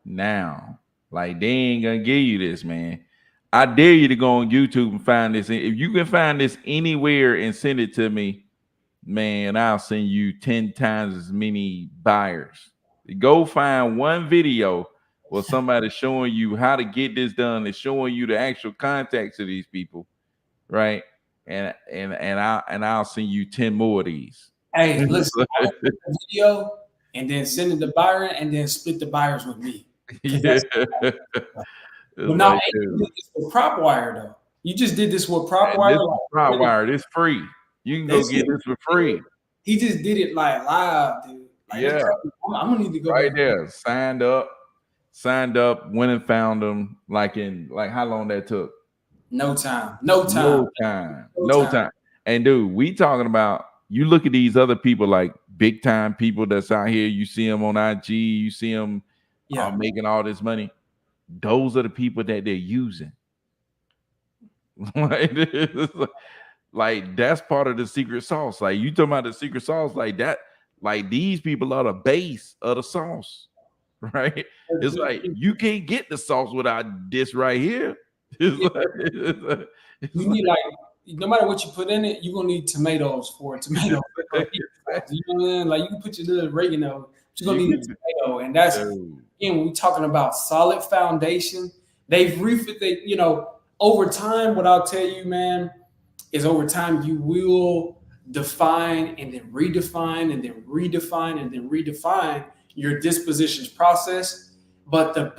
now. Like they ain't gonna give you this, man. I dare you to go on YouTube and find this. If you can find this anywhere and send it to me, man, I'll send you 10 times as many buyers. Go find one video where somebody's showing you how to get this done and showing you the actual contacts of these people, right? And I'll send you 10 more of these. hey, listen, I will make a video and then send it to Byron and then split the buyers with me. Because Yeah. that's It's but now like, hey, you dude, did this with prop wire though. You just did this with prop and this wire. is Like Wire. It's free. You can go this get shit, this for free. he just did it like live, dude. Like that's Yeah, crazy. I'm gonna need to go right back. there. Signed up, went and found them. Like how long that took? No time. No time. No time. No No time. time. And dude, we talking about you look at these other people like big time people that's out here. You see them on IG, you see them Yeah. making all this money. Those are the people that they're using. like, like that's part of the secret sauce. Like you talking about the secret sauce, like that, like these people are the base of the sauce, right? It's like you can't get the sauce without this right here. It's Yeah. like, it's You need like no matter what you put in it, you're gonna need tomatoes for it. Tomatoes. like You know what I mean? Like you can put your little oregano, but you're gonna you need a can, tomato. And that's dude, again when we're talking about solid foundation. They've refit they, over time, what I'll tell you, man, is over time you will define and then redefine and then redefine and then redefine your dispositions process. But the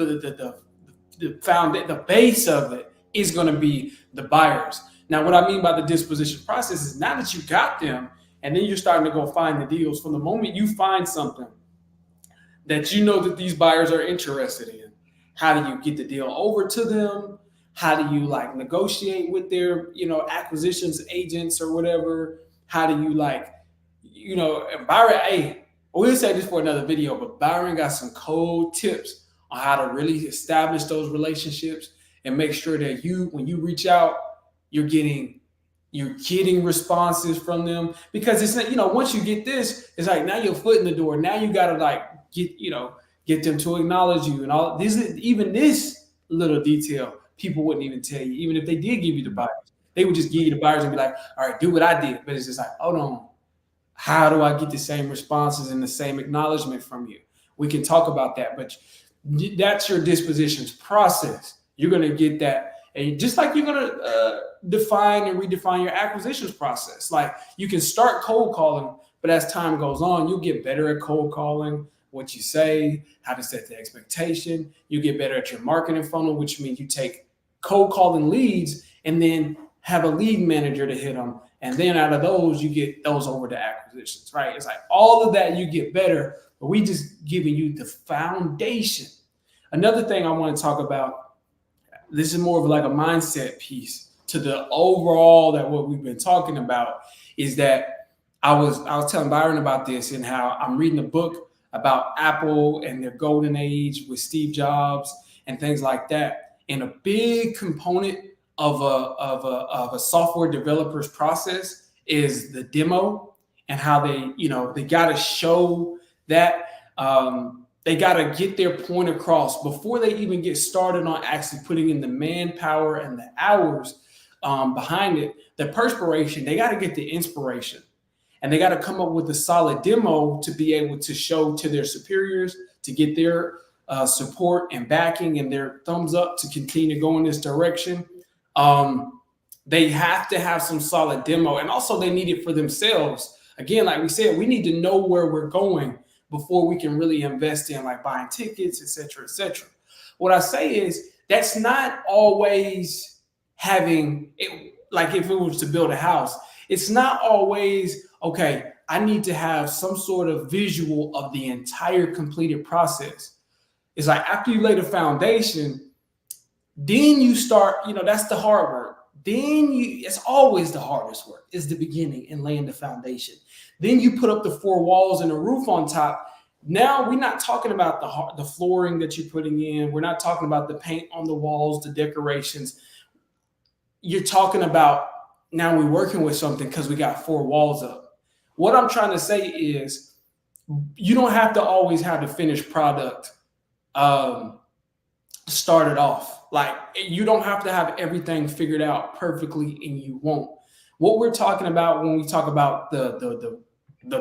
base of it is going to be the buyers. Now, what I mean by the disposition process is now that you got them, and then you're starting to go find the deals. From the moment you find something that you know that these buyers are interested in, how do you get the deal over to them? How do you like negotiate with their acquisitions agents or whatever? How do you like Byron? Hey, we'll say this for another video, but Byron got some cold tips on how to really establish those relationships and make sure that when you reach out, you're getting responses from them, because it's once you get this, it's like now your foot in the door. Now you got to like get them to acknowledge you and all this. Even this little detail people wouldn't even tell you, even if they did give you the buyers. They would just give you the buyers and be like, all right, do what I did. But it's just like, hold on, how do I get the same responses and the same acknowledgement from you? We can talk about that, but that's your dispositions process. You're going to get that And just like you're gonna define and redefine your acquisitions process, like you can start cold calling, but as time goes on, you'll get better at cold calling, what you say, how to set the expectation. You get better at your marketing funnel, which means you take cold calling leads and then have a lead manager to hit them. And then out of those, you get those over to acquisitions, right? It's like all of that you get better, but we just giving you the foundation. Another thing I want to talk about, this is more of like a mindset piece to the overall that what we've been talking about is that I was telling Byron about this and how I'm reading a book about Apple and their golden age with Steve Jobs and things like that. And a big component of a software developer's process is the demo and how they got to show that they got to get their point across before they even get started on actually putting in the manpower and the hours behind it. The perspiration, they got to get the inspiration. And they got to come up with a solid demo to be able to show to their superiors to get their support and backing and their thumbs up to continue to go in this direction. They have to have some solid demo, and also they need it for themselves. Again, like we said, we need to know where we're going before we can really invest in like buying tickets, et cetera, et cetera. What I say is that's not always having it, like if it was to build a house, it's not always, okay, I need to have some sort of visual of the entire completed process. It's like after you lay the foundation, then you start, that's the hard work. It's always the hardest work is the beginning and laying the foundation. Then you put up the four walls and a roof on top. Now we're not talking about the flooring that you're putting in. We're not talking about the paint on the walls, the decorations. You're talking about now we're working with something because we got four walls up. What I'm trying to say is you don't have to always have the finished product started off. Like you don't have to have everything figured out perfectly, and you won't. What we're talking about when we talk about the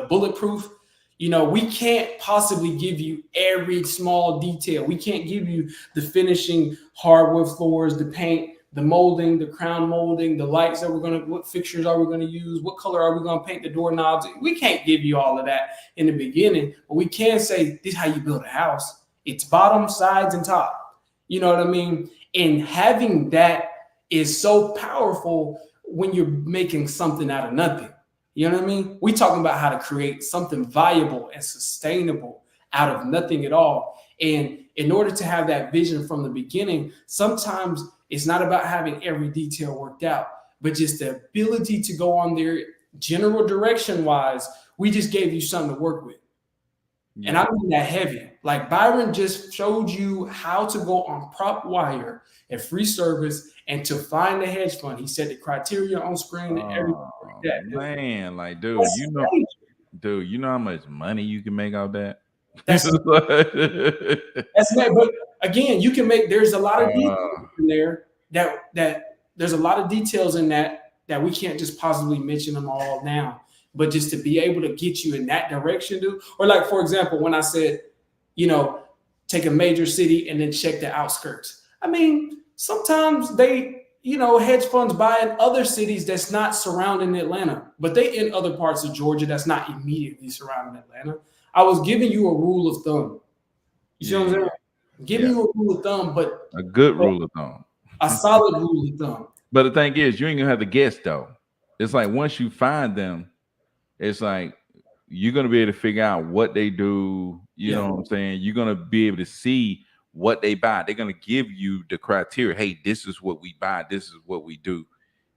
bulletproof, we can't possibly give you every small detail. We can't give you the finishing hardwood floors, the paint, the molding, the crown molding, the lights that what fixtures are we going to use? What color are we going to paint the doorknobs? We can't give you all of that in the beginning, but we can say this is how you build a house. It's bottom, sides, and top. You know what I mean? And having that is so powerful when you're making something out of nothing. You know what I mean? We're talking about how to create something viable and sustainable out of nothing at all. And in order to have that vision from the beginning, sometimes it's not about having every detail worked out, but just the ability to go on there general direction wise. We just gave you something to work with. Yeah. And I mean that heavy. Like Byron just showed you how to go on PropWire and free service and to find the hedge fund. He said the criteria on screen and everything like that. Man, like dude, you know how much money you can make out that? That's right. But again, you can make. There's a lot of details in there that there's a lot of details in that we can't just possibly mention them all now. But just to be able to get you in that direction, dude. Or like for example, when I said, take a major city and then check the outskirts. I mean, sometimes they, hedge funds buy in other cities that's not surrounding Atlanta, but they in other parts of Georgia that's not immediately surrounding Atlanta. I was giving you a rule of thumb. You see what I'm saying? Giving you a rule of thumb, but a good rule of thumb. A solid rule of thumb. But the thing is, you ain't gonna have to guess though. It's like once you find them, it's like you're gonna be able to figure out what they do. You know what I'm saying? You're gonna be able to see what they buy. They're gonna give you the criteria. Hey, this is what we buy. This is what we do.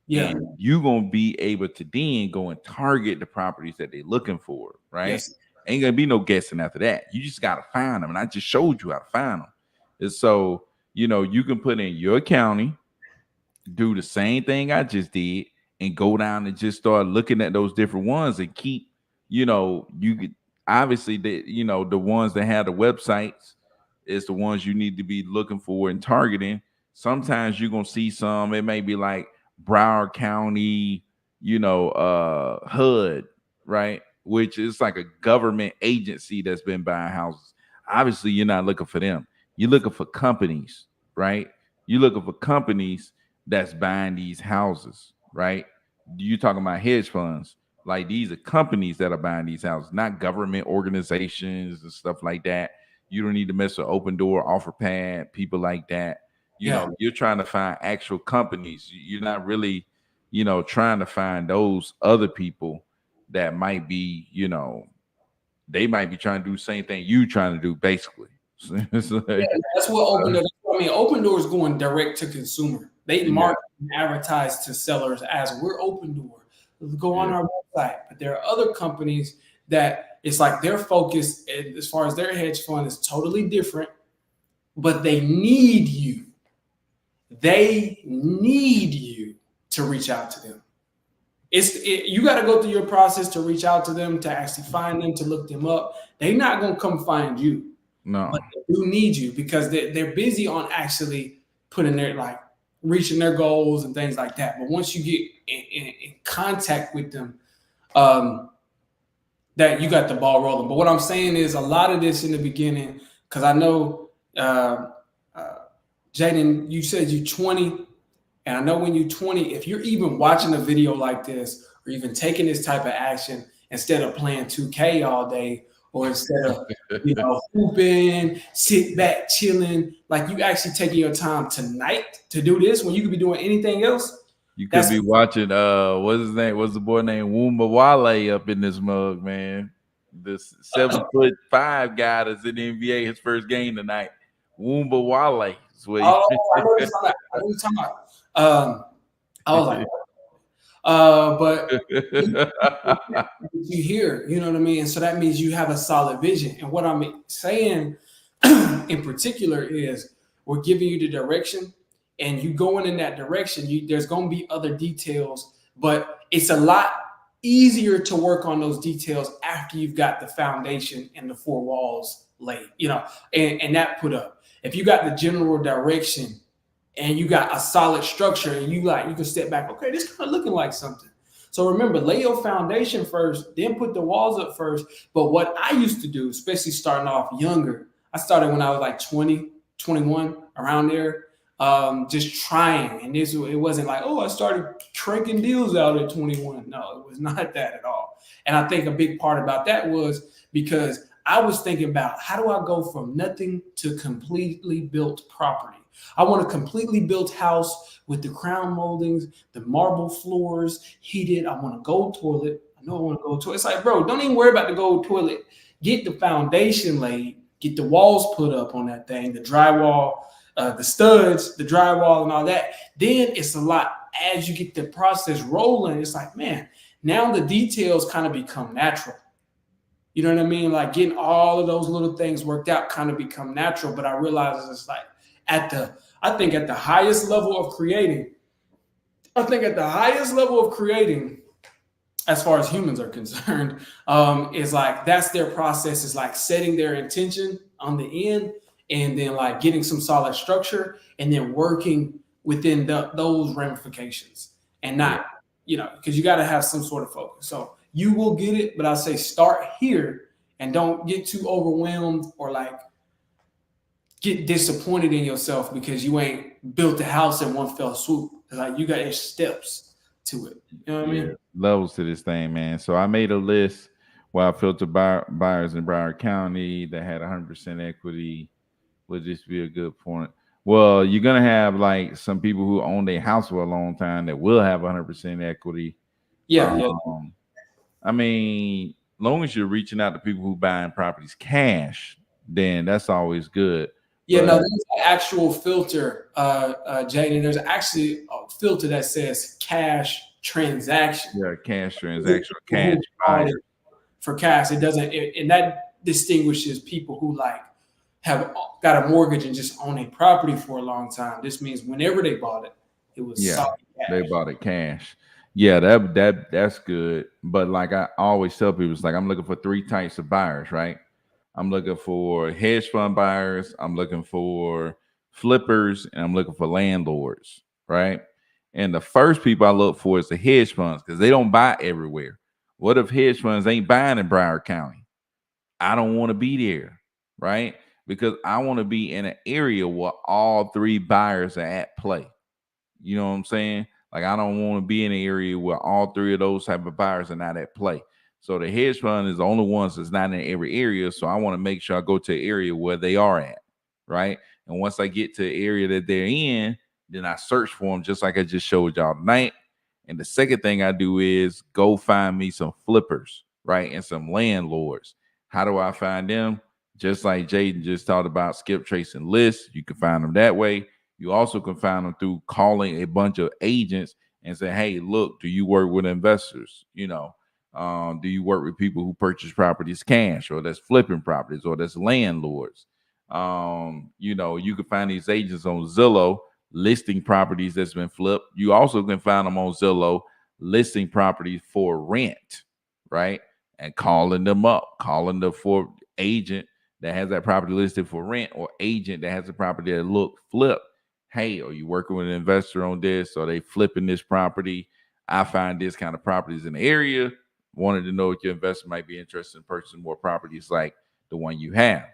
Yeah, and you're gonna be able to then go and target the properties that they're looking for. Right? Yes. Ain't gonna be no guessing after that. You just gotta find them, and I just showed you how to find them. And so you can put in your county, do the same thing I just did, and go down and just start looking at those different ones and keep, you could obviously the ones that have the websites is the ones you need to be looking for and targeting. Sometimes you're gonna see some, it may be like Broward County, HUD, right? Which is like a government agency that's been buying houses. Obviously, you're not looking for them. You're looking for companies, right? You're looking for companies that's buying these houses, right? You talking about hedge funds. Like these are companies that are buying these houses, not government organizations and stuff like that. You don't need to mess with Open Door, OfferPad, people like that. You Yeah, know, you're trying to find actual companies. You're not really, trying to find those other people that might be, they might be trying to do the same thing you trying to do, basically. It's yeah, like, that's what Open Door. I mean, Open Door is going direct to consumer. They yeah, market and advertise to sellers as we're Open Door. Go on yeah, our website. But there are other companies that it's like their focus, as far as their hedge fund, is totally different. But they need you. They need you to reach out to them. You got to go through your process to reach out to them, to actually find them, to look them up. They're not going to come find you, but no, they do need you because they're busy on actually putting their like reaching their goals and things like that. But once you get in contact with them, um, that you got the ball rolling. But what I'm saying is a lot of this in the beginning, because I know, uh, Jaden, you said you're 20. And I know when you're 20, if you're even watching a video like this or even taking this type of action instead of playing 2K all day or instead of, hooping, sit back, chilling, like you actually taking your time tonight to do this when you could be doing anything else, you could that's be watching what's his name? What's the boy named Woomba Wale up in this mug, man? This 7'5" guy that's in the NBA, his first game tonight. Woomba Wale is what oh, I know what you're talking about. I know what you're talking about. I was like, but you hear, you know what I mean? And so that means you have a solid vision. And what I'm saying in particular is we're giving you the direction and you going in that direction. There's going to be other details, but it's a lot easier to work on those details after you've got the foundation and the four walls laid, and that put up. If you got the general direction and you got a solid structure and you can step back, okay, this kind of looking like something. So remember, lay your foundation first, then put the walls up first. But what I used to do, especially starting off younger, I started when I was like 20, 21, around there, just trying. And it wasn't like, oh, I started cranking deals out at 21. No, it was not that at all. And I think a big part about that was because I was thinking about how do I go from nothing to completely built property? I want a completely built house with the crown moldings, the marble floors, heated. I want a gold toilet. I know I want a gold toilet. It's like, bro, don't even worry about the gold toilet. Get the foundation laid, get the walls put up on that thing, the drywall, the studs, the drywall, and all that. Then it's a lot as you get the process rolling. It's like, man, now the details kind of become natural. You know what I mean? Like getting all of those little things worked out kind of become natural. But I realize it's like I think at the highest level of creating, as far as humans are concerned, is like that's their process. Is like setting their intention on the end, and then like getting some solid structure, and then working within those ramifications, and Yeah, not because you got to have some sort of focus. So you will get it, but I say start here and don't get too overwhelmed or like get disappointed in yourself because you ain't built a house in one fell swoop. Like you got your steps to it. You know what I yeah, mean? levels to this thing, man. So I made a list where I filtered buyers in Broward County that had 100% equity. Would this be a good point? Well, you're gonna have like some people who own their house for a long time that will have 100% equity. Yeah, yeah, Um, I mean, long as you're reaching out to people who buying properties cash, then that's always good. yeah. No, But there's an actual filter, Jaden. There's actually a filter that says cash transaction. yeah, cash transaction, People cash who bought buyer. it for cash, it doesn't, and that distinguishes people who like have got a mortgage and just own a property for a long time. This means whenever they bought it, it was Yeah, solid they cash. bought it cash. Yeah, that's good. But like I always tell people, it's like I'm looking for three types of buyers, right? I'm looking for hedge fund buyers, I'm looking for flippers, and I'm looking for landlords, right? And the first people I look for is the hedge funds because they don't buy everywhere. What if hedge funds ain't buying in Broward County? I don't want to be there, right? Because I want to be in an area where all three buyers are at play. You know what I'm saying? Like, I don't want to be in an area where all three of those type of buyers are not at play. So the hedge fund is the only ones that's not in every area. So I want to make sure I go to an area where they are at, right? And once I get to the area that they're in, then I search for them, just like I just showed y'all tonight. And the second thing I do is go find me some flippers, right? And some landlords. How do I find them? Just like Jaden just talked about, skip, trace, and list. You can find them that way. You also can find them through calling a bunch of agents and say, hey, look, do you work with investors? You know, do you work with people who purchase properties cash, or that's flipping properties, or that's landlords? You know, you can find these agents on Zillow listing properties that's been flipped. You also can find them on Zillow listing properties for rent, right? And calling them up, calling the for agent that has that property listed for rent, or agent that has a property that look flip. Hey, are you working with an investor on this? Are they flipping this property? I find this kind of properties in the area. Wanted to know if your investor might be interested in purchasing more properties like the one you have.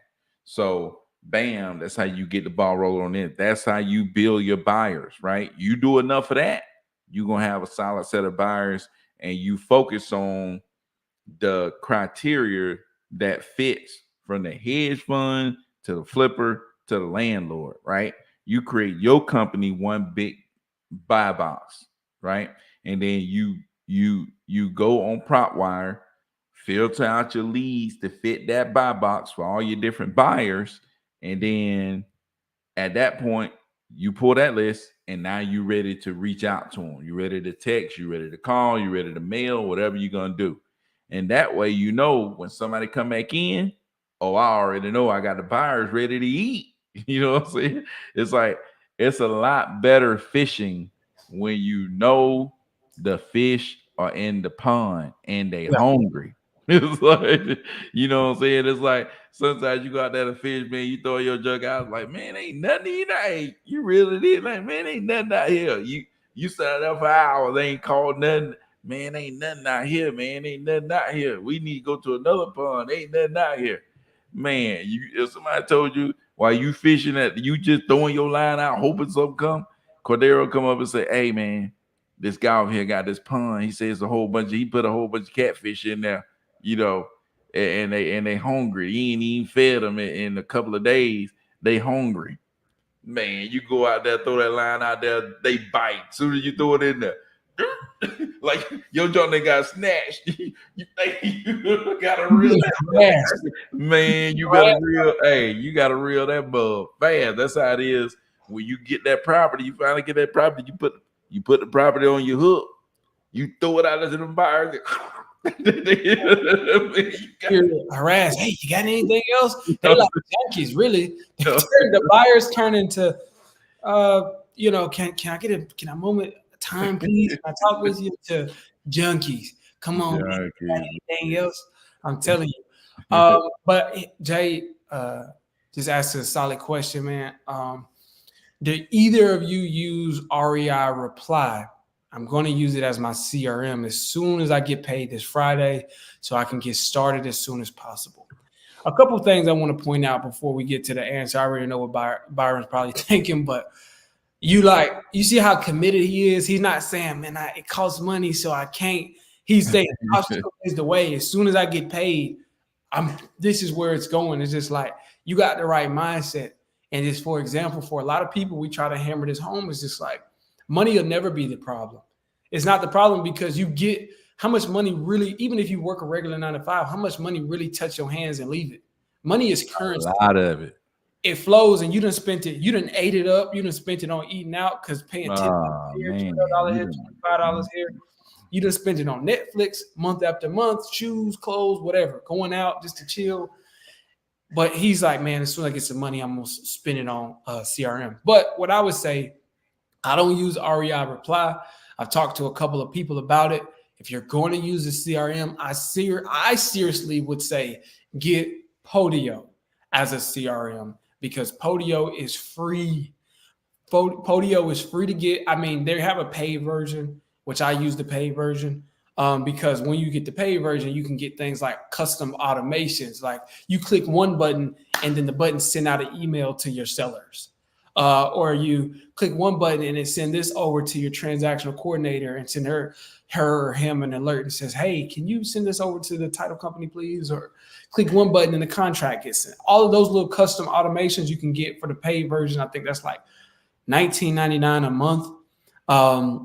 So bam, that's how you get the ball rolling on it. That's how you build your buyers, right? You do enough of that, you're going to have a solid set of buyers, and you focus on the criteria that fits from the hedge fund to the flipper to the landlord, right? You create your company one big buy box, right? And then you go on PropWire, filter out your leads to fit that buy box for all your different buyers, and then at that point, you pull that list, and now you're ready to reach out to them. You're ready to text, you're ready to call, you're ready to mail, whatever you're going to do. And that way, you know, when somebody come back in, oh, I already know I got the buyers ready to eat. You know what I'm saying? It's like, it's a lot better fishing when you know the fish are in the pond and they Yeah. hungry. It's like, you know what I'm saying? It's like, sometimes you go out there to fish, man, you throw your jug out, like, man, ain't nothing in there. You really did, like, man, ain't nothing out here. You sat there for hours, they ain't called nothing. Man, ain't nothing out here, man. Ain't nothing out here. We need to go to another pond. Ain't nothing out here. Man, if somebody told you while you fishing that you just throwing your line out, hoping something come, Cordero come up and say, hey man, this guy over here got this pond. He says he put a whole bunch of catfish in there, you know, and they hungry. He ain't even fed them in a couple of days. They hungry. Man, you go out there, throw that line out there, they bite. As soon as you throw it in there, like your joint they got snatched. You think you gotta reel that, man. You gotta reel that bug fast. That's how it is when you get that property. You finally get that property. You put the property on your hook. You throw it out into the buyers. Harass. Hey, you got anything else? They like junkies, really. The buyers turn into, you know, can I get a moment of time, please? Can I talk with you? To junkies. Come on, man. You got anything else? I'm telling you. But Jay, just asked a solid question, man. Did either of you use REI Reply? I'm going to use it as my CRM as soon as I get paid this Friday, so I can get started as soon as possible. A couple of things I want to point out before we get to the answer. I already know what Byron's probably thinking, but you see how committed he is. He's not saying, man, it costs money, so I can't. He's saying, obstacle is the way. As soon as I get paid, this is where it's going. It's just like, you got the right mindset. And just, for example, for a lot of people, we try to hammer this home. It's just like, money will never be the problem. It's not the problem because you get how much money really, even if you work a regular 9 to 5, how much money really touch your hands and leave it? Money is currency. A lot of it. It flows, and you done spent it. You done ate it up. You done spent it on eating out because paying $10 here, $12 here, $25 here. You done spent it on Netflix month after month, shoes, clothes, whatever, going out just to chill. But he's like, man, as soon as I get some money, I'm going to spend it on CRM. But what I would say, I don't use REI Reply. I've talked to a couple of people about it. If you're going to use a CRM, I seriously would say get Podio as a CRM, because Podio is free. Podio is free to get. I mean, they have a paid version, which I use the paid version. Because when you get the paid version, you can get things like custom automations. Like you click one button and then the button send out an email to your sellers. or you click one button and it send this over to your transactional coordinator and send her or him an alert and says, hey, can you send this over to the title company, please? Or click one button and the contract gets sent. All of those little custom automations you can get for the paid version. I think that's like $19.99 a month,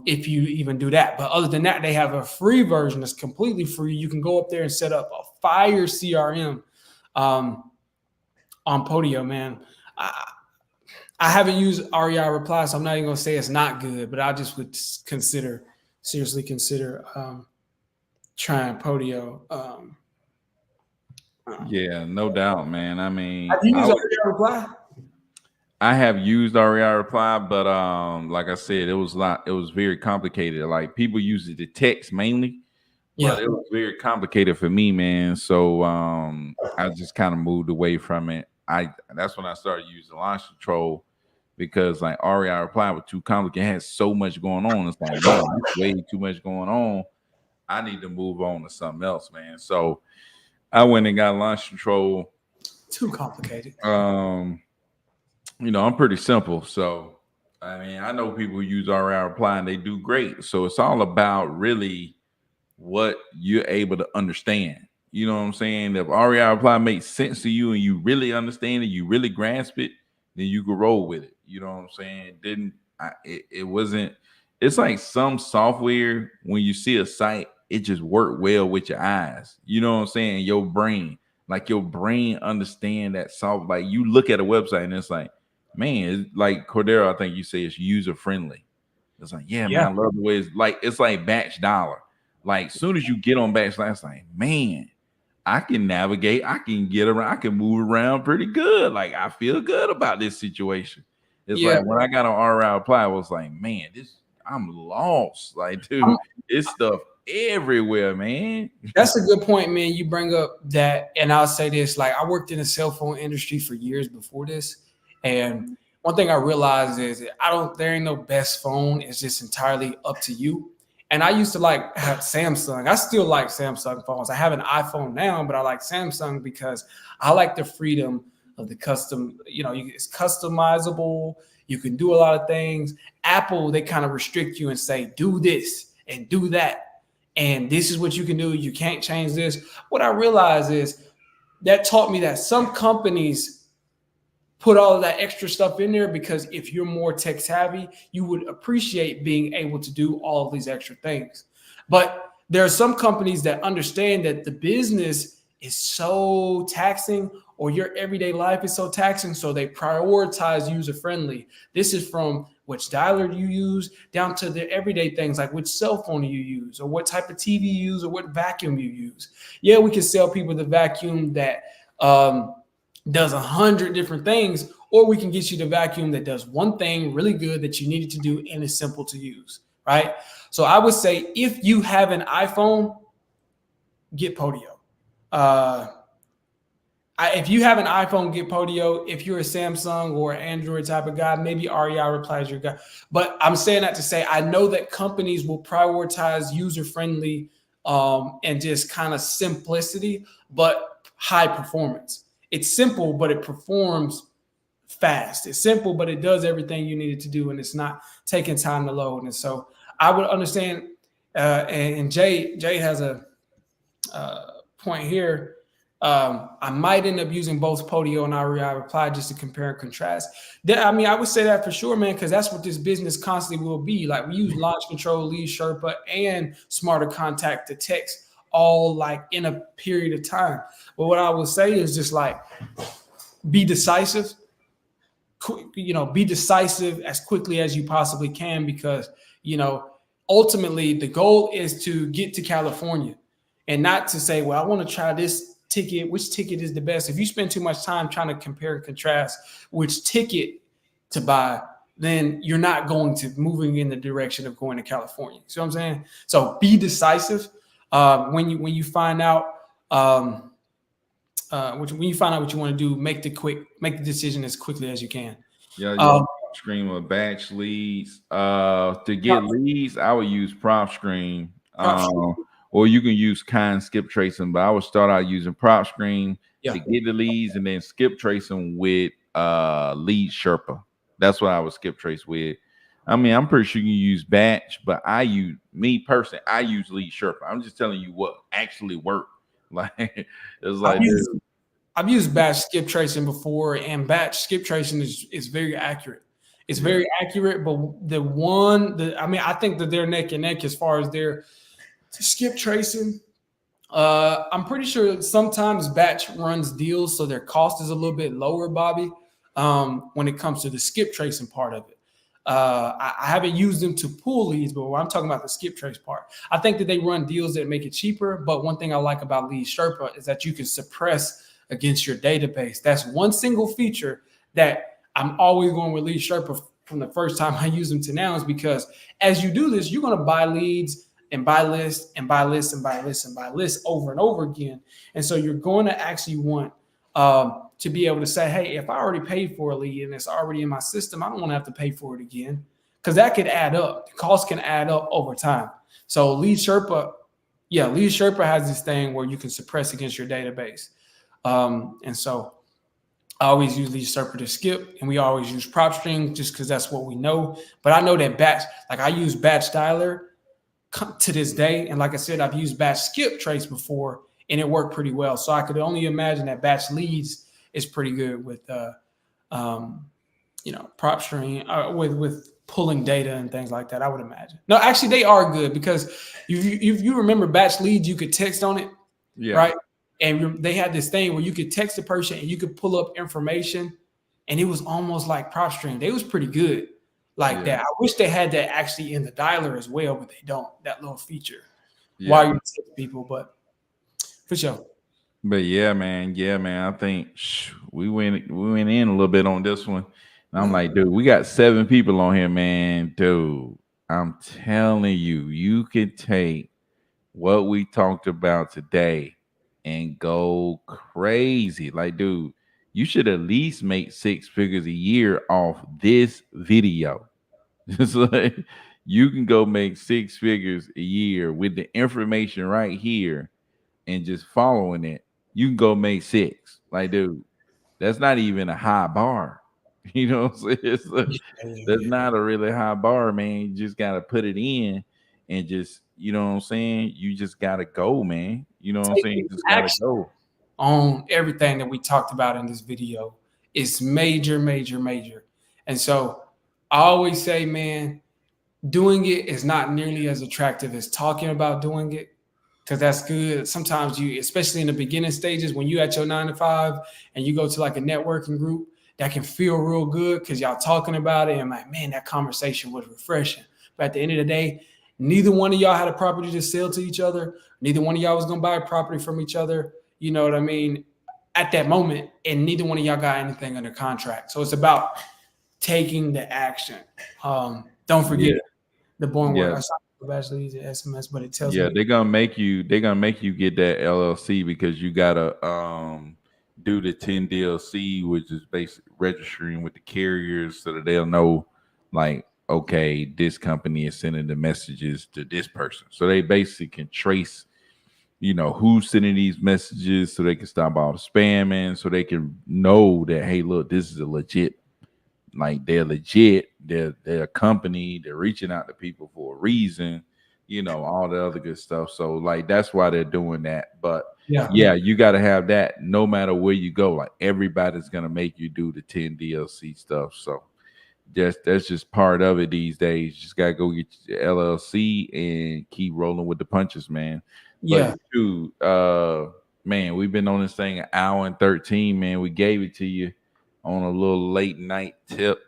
if you even do that. But other than that, they have a free version that's completely free. You can go up there and set up a fire CRM on Podio, man. I haven't used REI Reply, so I'm not even gonna say it's not good, but I just would seriously consider trying Podio. Yeah, no doubt, man. I mean, Have you used REI Reply? I have used REI Reply, but like I said, it was very complicated. Like people use it to text mainly, but it was very complicated for me, man. So I just kind of moved away from it. That's when I started using Launch Control, because like REI Reply was too complicated. It had so much going on. It's like, man, there's way too much going on. I need to move on to something else, man. So I went and got Launch Control. Too complicated. I'm pretty simple. So I mean, I know people who use REI Reply and they do great. So it's all about really what you're able to understand. You know what I'm saying? If REI Reply makes sense to you and you really understand it, you really grasp it, then you can roll with it. You know what I'm saying? It wasn't. It's like some software, when you see a site, it just worked well with your eyes. You know what I'm saying? Your brain understand that soft. Like you look at a website and it's like, man, it's like Cordero, I think you say it's user friendly. It's like, yeah, man, I love the way it's like Batch Dollar. Like as soon as you get on Batch Dollar, it's like, man, I can navigate, I can get around, I can move around pretty good. Like I feel good about this situation. It's like when I got on REI Reply, I was like, man, I'm lost. Like, dude, it's stuff everywhere, man. That's a good point, man. You bring up that, and I'll say this: like, I worked in the cell phone industry for years before this, and one thing I realized is that there ain't no best phone. It's just entirely up to you. And I used to have Samsung. I still like Samsung phones. I have an iPhone now, but I like Samsung because I like the freedom of the custom. It's customizable. You can do a lot of things. Apple, they kind of restrict you and say, do this and do that. And this is what you can do. You can't change this. What I realized is that taught me that some companies put all of that extra stuff in there because if you're more tech savvy, you would appreciate being able to do all of these extra things. But there are some companies that understand that the business is so taxing, or your everyday life is so taxing, so they prioritize user-friendly. This is from which dialer you use down to the everyday things like which cell phone you use or what type of TV you use or what vacuum you use. Yeah, we can sell people the vacuum that does 100 different things, or we can get you the vacuum that does one thing really good that you needed to do and is simple to use, right? So I would say if you have an iPhone, get Podio. If you have an iPhone, get Podio. If you're a Samsung or Android type of guy, maybe REI Reply is your guy. But I'm saying that to say I know that companies will prioritize user-friendly and just kind of simplicity, but high performance. It's simple, but it performs fast. It's simple, but it does everything you need it to do, and it's not taking time to load. And so I would understand. And Jay has a point here. I might end up using both Podio and REI Reply just to compare and contrast. I would say that for sure, man, because that's what this business constantly will be. Like we use Launch Control, Lead Sherpa, and Smarter Contact to text all like in a period of time. But what I would say is just like be decisive. Be decisive as quickly as you possibly can because ultimately the goal is to get to California and not to say, well, I want to try this ticket, which ticket is the best. If you spend too much time trying to compare and contrast which ticket to buy, then you're not going to moving in the direction of going to California. See what I'm saying? So be decisive when you find out when you find out what you want to do, make the decision as quickly as you can. Yeah, Screen with batch leads. To get leads, I would use Prop Screen. Or you can use kind skip tracing, but I would start out using Prop Screen to get the leads and then skip tracing with Lead Sherpa. That's what I would skip trace with. I mean, I'm pretty sure you use batch, but me personally, I use lead Sherpa. I'm just telling you what actually worked. Like it's I've like, used dude, I've used batch skip tracing before, and batch skip tracing is very accurate. It's yeah, very accurate, but I mean, I think that they're neck and neck as far as their skip tracing. I'm pretty sure sometimes batch runs deals, so their cost is a little bit lower, Bobby, when it comes to the skip tracing part of it. I haven't used them to pull leads, but I'm talking about the skip trace part. I think that they run deals that make it cheaper. But one thing I like about Lead Sherpa is that you can suppress against your database. That's one single feature that I'm always going with Lead Sherpa from the first time I use them to now, is because as you do this, you're going to buy leads and buy lists and buy lists and buy lists and buy lists over and over again. And so you're going to actually want to be able to say, hey, if I already paid for a lead and it's already in my system, I don't want to have to pay for it again, because that could add up. The cost can add up over time. So Lead Sherpa, yeah, Lead Sherpa has this thing where you can suppress against your database. And so I always use Lead Sherpa to skip, and we always use prop string just because that's what we know. But I know that batch, like I use batch dialer to this day. And like I said, I've used batch skip trace before, and it worked pretty well. So I could only imagine that batch leads is pretty good with, um, prop string with pulling data and things like that. I would imagine. No, actually, they are good because you remember batch leads, you could text on it, yeah, right? And they had this thing where you could text a person and you could pull up information, and it was almost like prop string. They was pretty good like yeah, that. I wish they had that actually in the dialer as well, but they don't. That little feature while yeah. you text people, but for sure. But yeah, man. I think we went in a little bit on this one. And I'm like, dude, we got 7 people on here, man. Dude, I'm telling you, you could take what we talked about today and go crazy. Like, dude, you should at least make 6 figures a year off this video. It's like you can go make 6 figures a year with the information right here and just following it. You can go make six. Like, dude, that's not even a high bar. You know what I'm saying? Yeah, yeah, That's yeah. not a really high bar, man. You just gotta put it in and just, you know what I'm saying? You just gotta go, man. You know what I'm saying? You Taking just gotta action go. on everything that we talked about in this video is major, major, major. And so I always say, man, doing it is not nearly as attractive as talking about doing it, because that's good. Sometimes you, especially in the beginning stages, when you at your 9 to 5 and you go to like a networking group, that can feel real good because y'all talking about it and like, man, that conversation was refreshing. But at the end of the day, neither one of y'all had a property to sell to each other. Neither one of y'all was gonna buy a property from each other. You know what I mean? At that moment, and neither one of y'all got anything under contract. So it's about taking the action. Don't forget Yeah. the born word. Yeah. I saw actually use SMS, but it tells Yeah, me. they're gonna make you get that LLC because you gotta do the 10 DLC, which is basically registering with the carriers so that they'll know, like, okay, this company is sending the messages to this person. So they basically can trace, who's sending these messages so they can stop all the spamming, so they can know that, hey, look, this is a legit, like, they're legit, they're a company, they're reaching out to people for a reason, all the other good stuff. So, like, that's why they're doing that. But Yeah, yeah, you got to have that no matter where you go. Like, everybody's gonna make you do the 10 DLC stuff. So that's just part of it these days. Just gotta go get your LLC and keep rolling with the punches, man. But yeah, dude, man, we've been on this thing an hour and 13, man. We gave it to you on a little late night tip.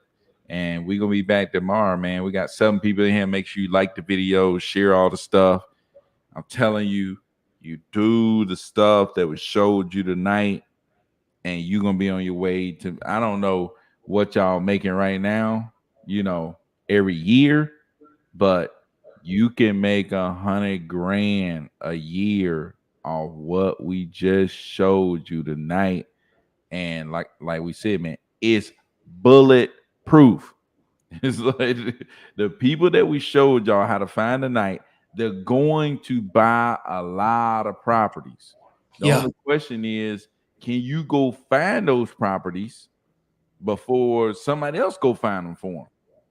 And we're gonna be back tomorrow, man. We got 7 people in here. Make sure you like the video, share all the stuff. I'm telling you, you do the stuff that was showed you tonight, and you're gonna be on your way to, I don't know what y'all making right now, every year, but you can make 100 grand a year off what we just showed you tonight. And like we said, man, it's bulletproof. It's like the people that we showed y'all how to find tonight, they're going to buy a lot of properties. The yeah, only question is, can you go find those properties before somebody else go find them for them.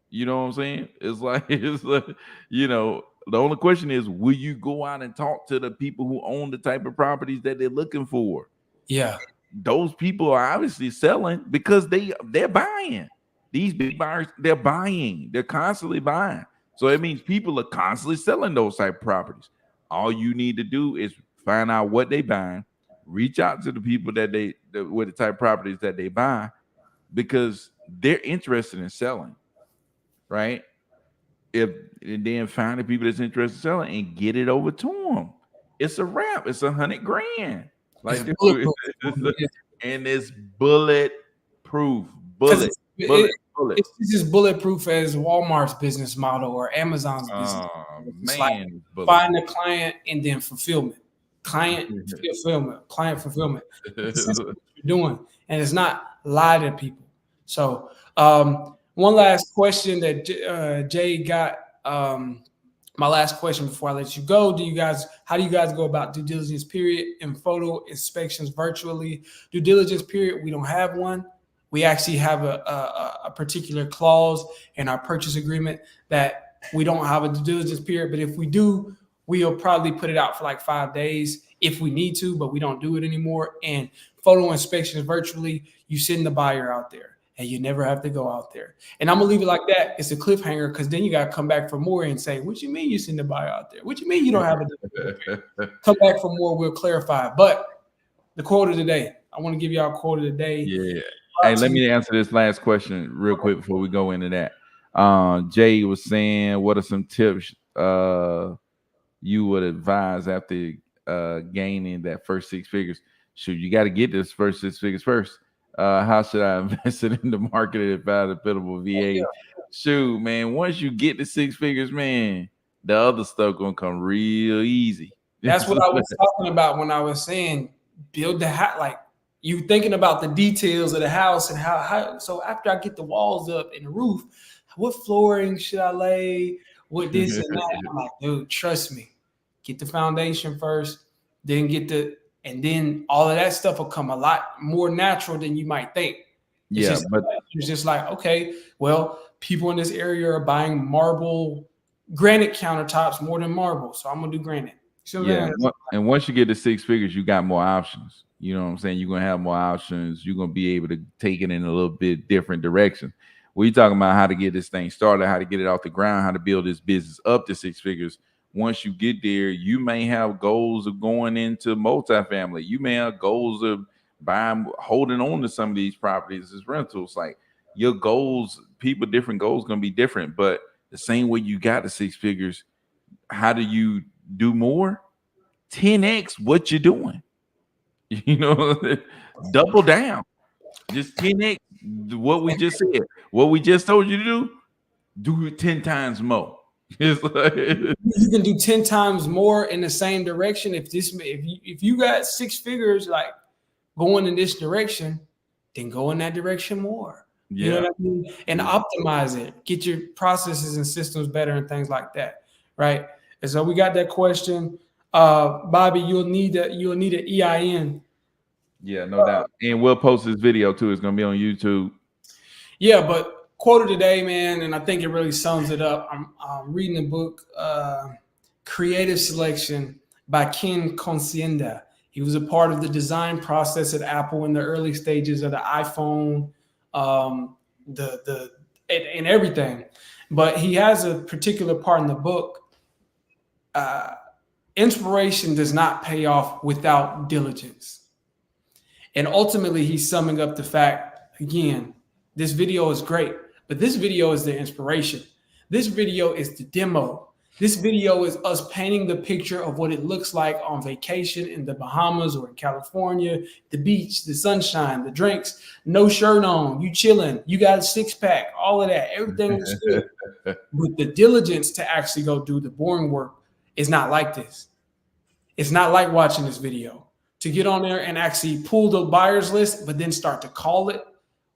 You know what I'm saying? It's like, the only question is, will you go out and talk to the people who own the type of properties that they're looking for? Yeah. Those people are obviously selling because they're buying. These big buyers, they're buying. They're constantly buying. So it means people are constantly selling those type of properties. All you need to do is find out what they buying, reach out to the people with the type of properties that they buy, because they're interested in selling, right? And then find the people that's interested in selling and get it over to them. It's a wrap. It's $100,000. It's Like, dude, bulletproof. and it's bulletproof. Because Bullet. Bullet. it's just bulletproof as Walmart's business model or Amazon's business model. It's like Man, find the client and then fulfillment. Client fulfillment. It's what you're doing. And it's not lie to people. So one last question that Jay got. My last question before I let you go: how do you guys go about due diligence period and photo inspections virtually? Due diligence period, we don't have one. We actually have a particular clause in our purchase agreement that we don't have a due diligence period, but if we do, we'll probably put it out for like 5 days if we need to, but we don't do it anymore. And photo inspections virtually, you send the buyer out there and you never have to go out there. And I'm gonna leave it like that. It's a cliffhanger, because then you gotta come back for more and say, what you mean you send the buyer out there? What you mean you don't have a come back for more, we'll clarify. But the quote of the day, I want to give y'all a quote of the day. Yeah. Hey, let me answer this last question real quick before we go into that. Jay was saying, what are some tips you would advise after gaining that first 6 figures? Shoot, you got to get this first 6 figures first. How should I invest it in the market if I had a pitiful VA? Yeah. Shoot, man, once you get the 6 figures, man, the other stuff gonna come real easy. That's what I was talking about when I was saying build the house. Like, you thinking about the details of the house and how. So after I get the walls up and the roof, what flooring should I lay? What this and that? I'm like, dude, trust me. Get the foundation first, then and then all of that stuff will come a lot more natural than you might think. It's just like, okay, well, people in this area are buying granite countertops more than marble, so I'm gonna do granite. And once you get to 6 figures, you got more options. You know what I'm saying? You're gonna have more options. You're gonna be able to take it in a little bit different direction. We're talking about how to get this thing started, how to get it off the ground, how to build this business up to 6 figures. Once you get there, you may have goals of going into multifamily. You may have goals of holding on to some of these properties as rentals. Like, your goals, different goals gonna be different. But the same way you got to 6 figures, how do you do more? 10x what you're doing. Double down. Just 10x what we just said. What we just told you to do it 10 times more. It's like, you can do 10 times more in the same direction. If you got 6 figures like going in this direction, then go in that direction more. Yeah. You know what I mean? And optimize it. Get your processes and systems better and things like that. Right. And so we got that question. Bobby, you'll need an EIN. Yeah, no doubt. And we'll post this video too. It's gonna be on YouTube. Yeah, but quote of the day, man, and I think it really sums it up. I'm reading the book Creative Selection by Ken Conscienda. He was a part of the design process at Apple in the early stages of the iPhone, and everything. But he has a particular part in the book. Inspiration does not pay off without diligence. And ultimately, he's summing up the fact, again, this video is great, but this video is the inspiration. This video is the demo. This video is us painting the picture of what it looks like on vacation in the Bahamas or in California, the beach, the sunshine, the drinks, no shirt on, you chilling, you got a 6-pack, all of that, everything was good. But the diligence to actually go do the boring work is not like this. It's not like watching this video. To get on there and actually pull the buyer's list, but then start to call it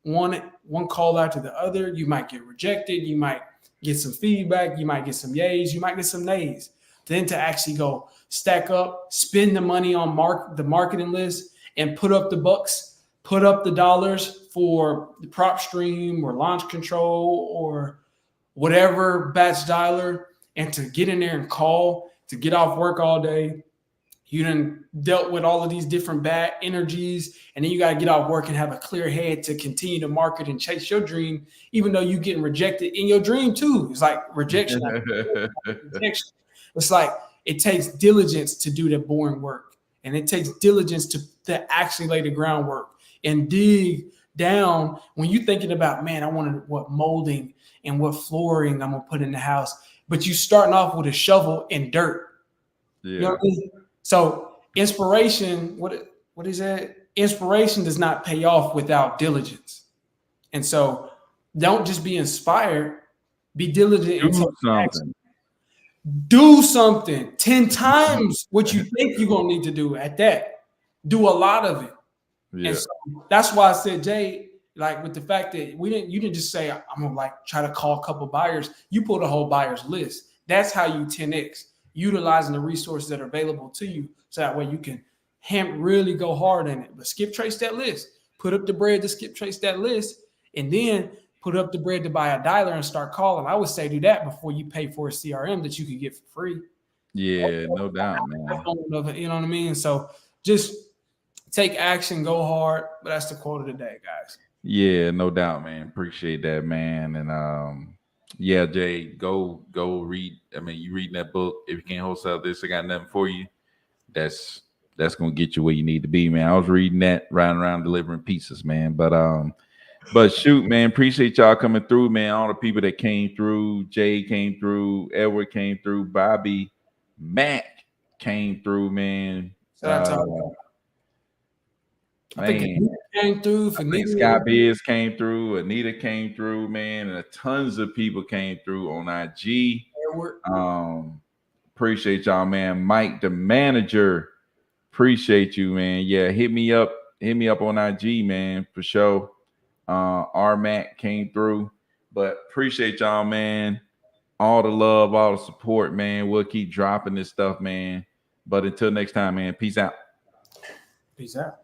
one call after the other. You might get rejected. You might get some feedback. You might get some yays. You might get some nays. Then to actually go stack up, spend the money on the marketing list, and put up the bucks put up the dollars for the prop stream or launch control or whatever batch dialer, and to get in there and call, to get off work all day. You done dealt with all of these different bad energies, and then you got to get off work and have a clear head to continue to market and chase your dream, even though you getting rejected in your dream too. It's like rejection. Rejection. It's like it takes diligence to do the boring work, and it takes diligence to actually lay the groundwork and dig down. When you're thinking about, man, I want what molding and what flooring I'm gonna put in the house, but you starting off with a shovel and dirt. Yeah. You know what I mean? So inspiration, what is that? Inspiration does not pay off without diligence. And so don't just be inspired, be diligent and take action. Do something 10 times what you think you're gonna need to do at that. Do a lot of it. Yeah. And so that's why I said, Jay, like with the fact that you didn't just say, I'm gonna like try to call a couple buyers. You pulled a whole buyers list. That's how you 10x, utilizing the resources that are available to you. So that way you can really go hard in it. But skip trace that list. Put up the bread to skip trace that list, and then put up the bread to buy a dialer and start calling. I would say do that before you pay for a CRM that you could get for free. Yeah, no doubt, man. You know what I mean? So just take action, go hard. But that's the quote of the day, guys. Yeah, no doubt, man. Appreciate that, man. And yeah, Jay, go read. I mean, you reading that book. If you can't wholesale this, I got nothing for you. That's gonna get you where you need to be, man. I was reading that, riding around delivering pizzas, man. But shoot, man, appreciate y'all coming through, man. All the people that came through, Jay came through, Edward came through, Bobby, Mac came through, man. I think Anita came through. Scott Biz came through. Anita came through, man, and tons of people came through on IG. Appreciate y'all, man. Mike, the manager, appreciate you, man. Yeah, hit me up on IG, man, for sure. RMAC came through, but appreciate y'all, man. All the love, all the support, man. We'll keep dropping this stuff, man. But until next time, man, peace out. Peace out.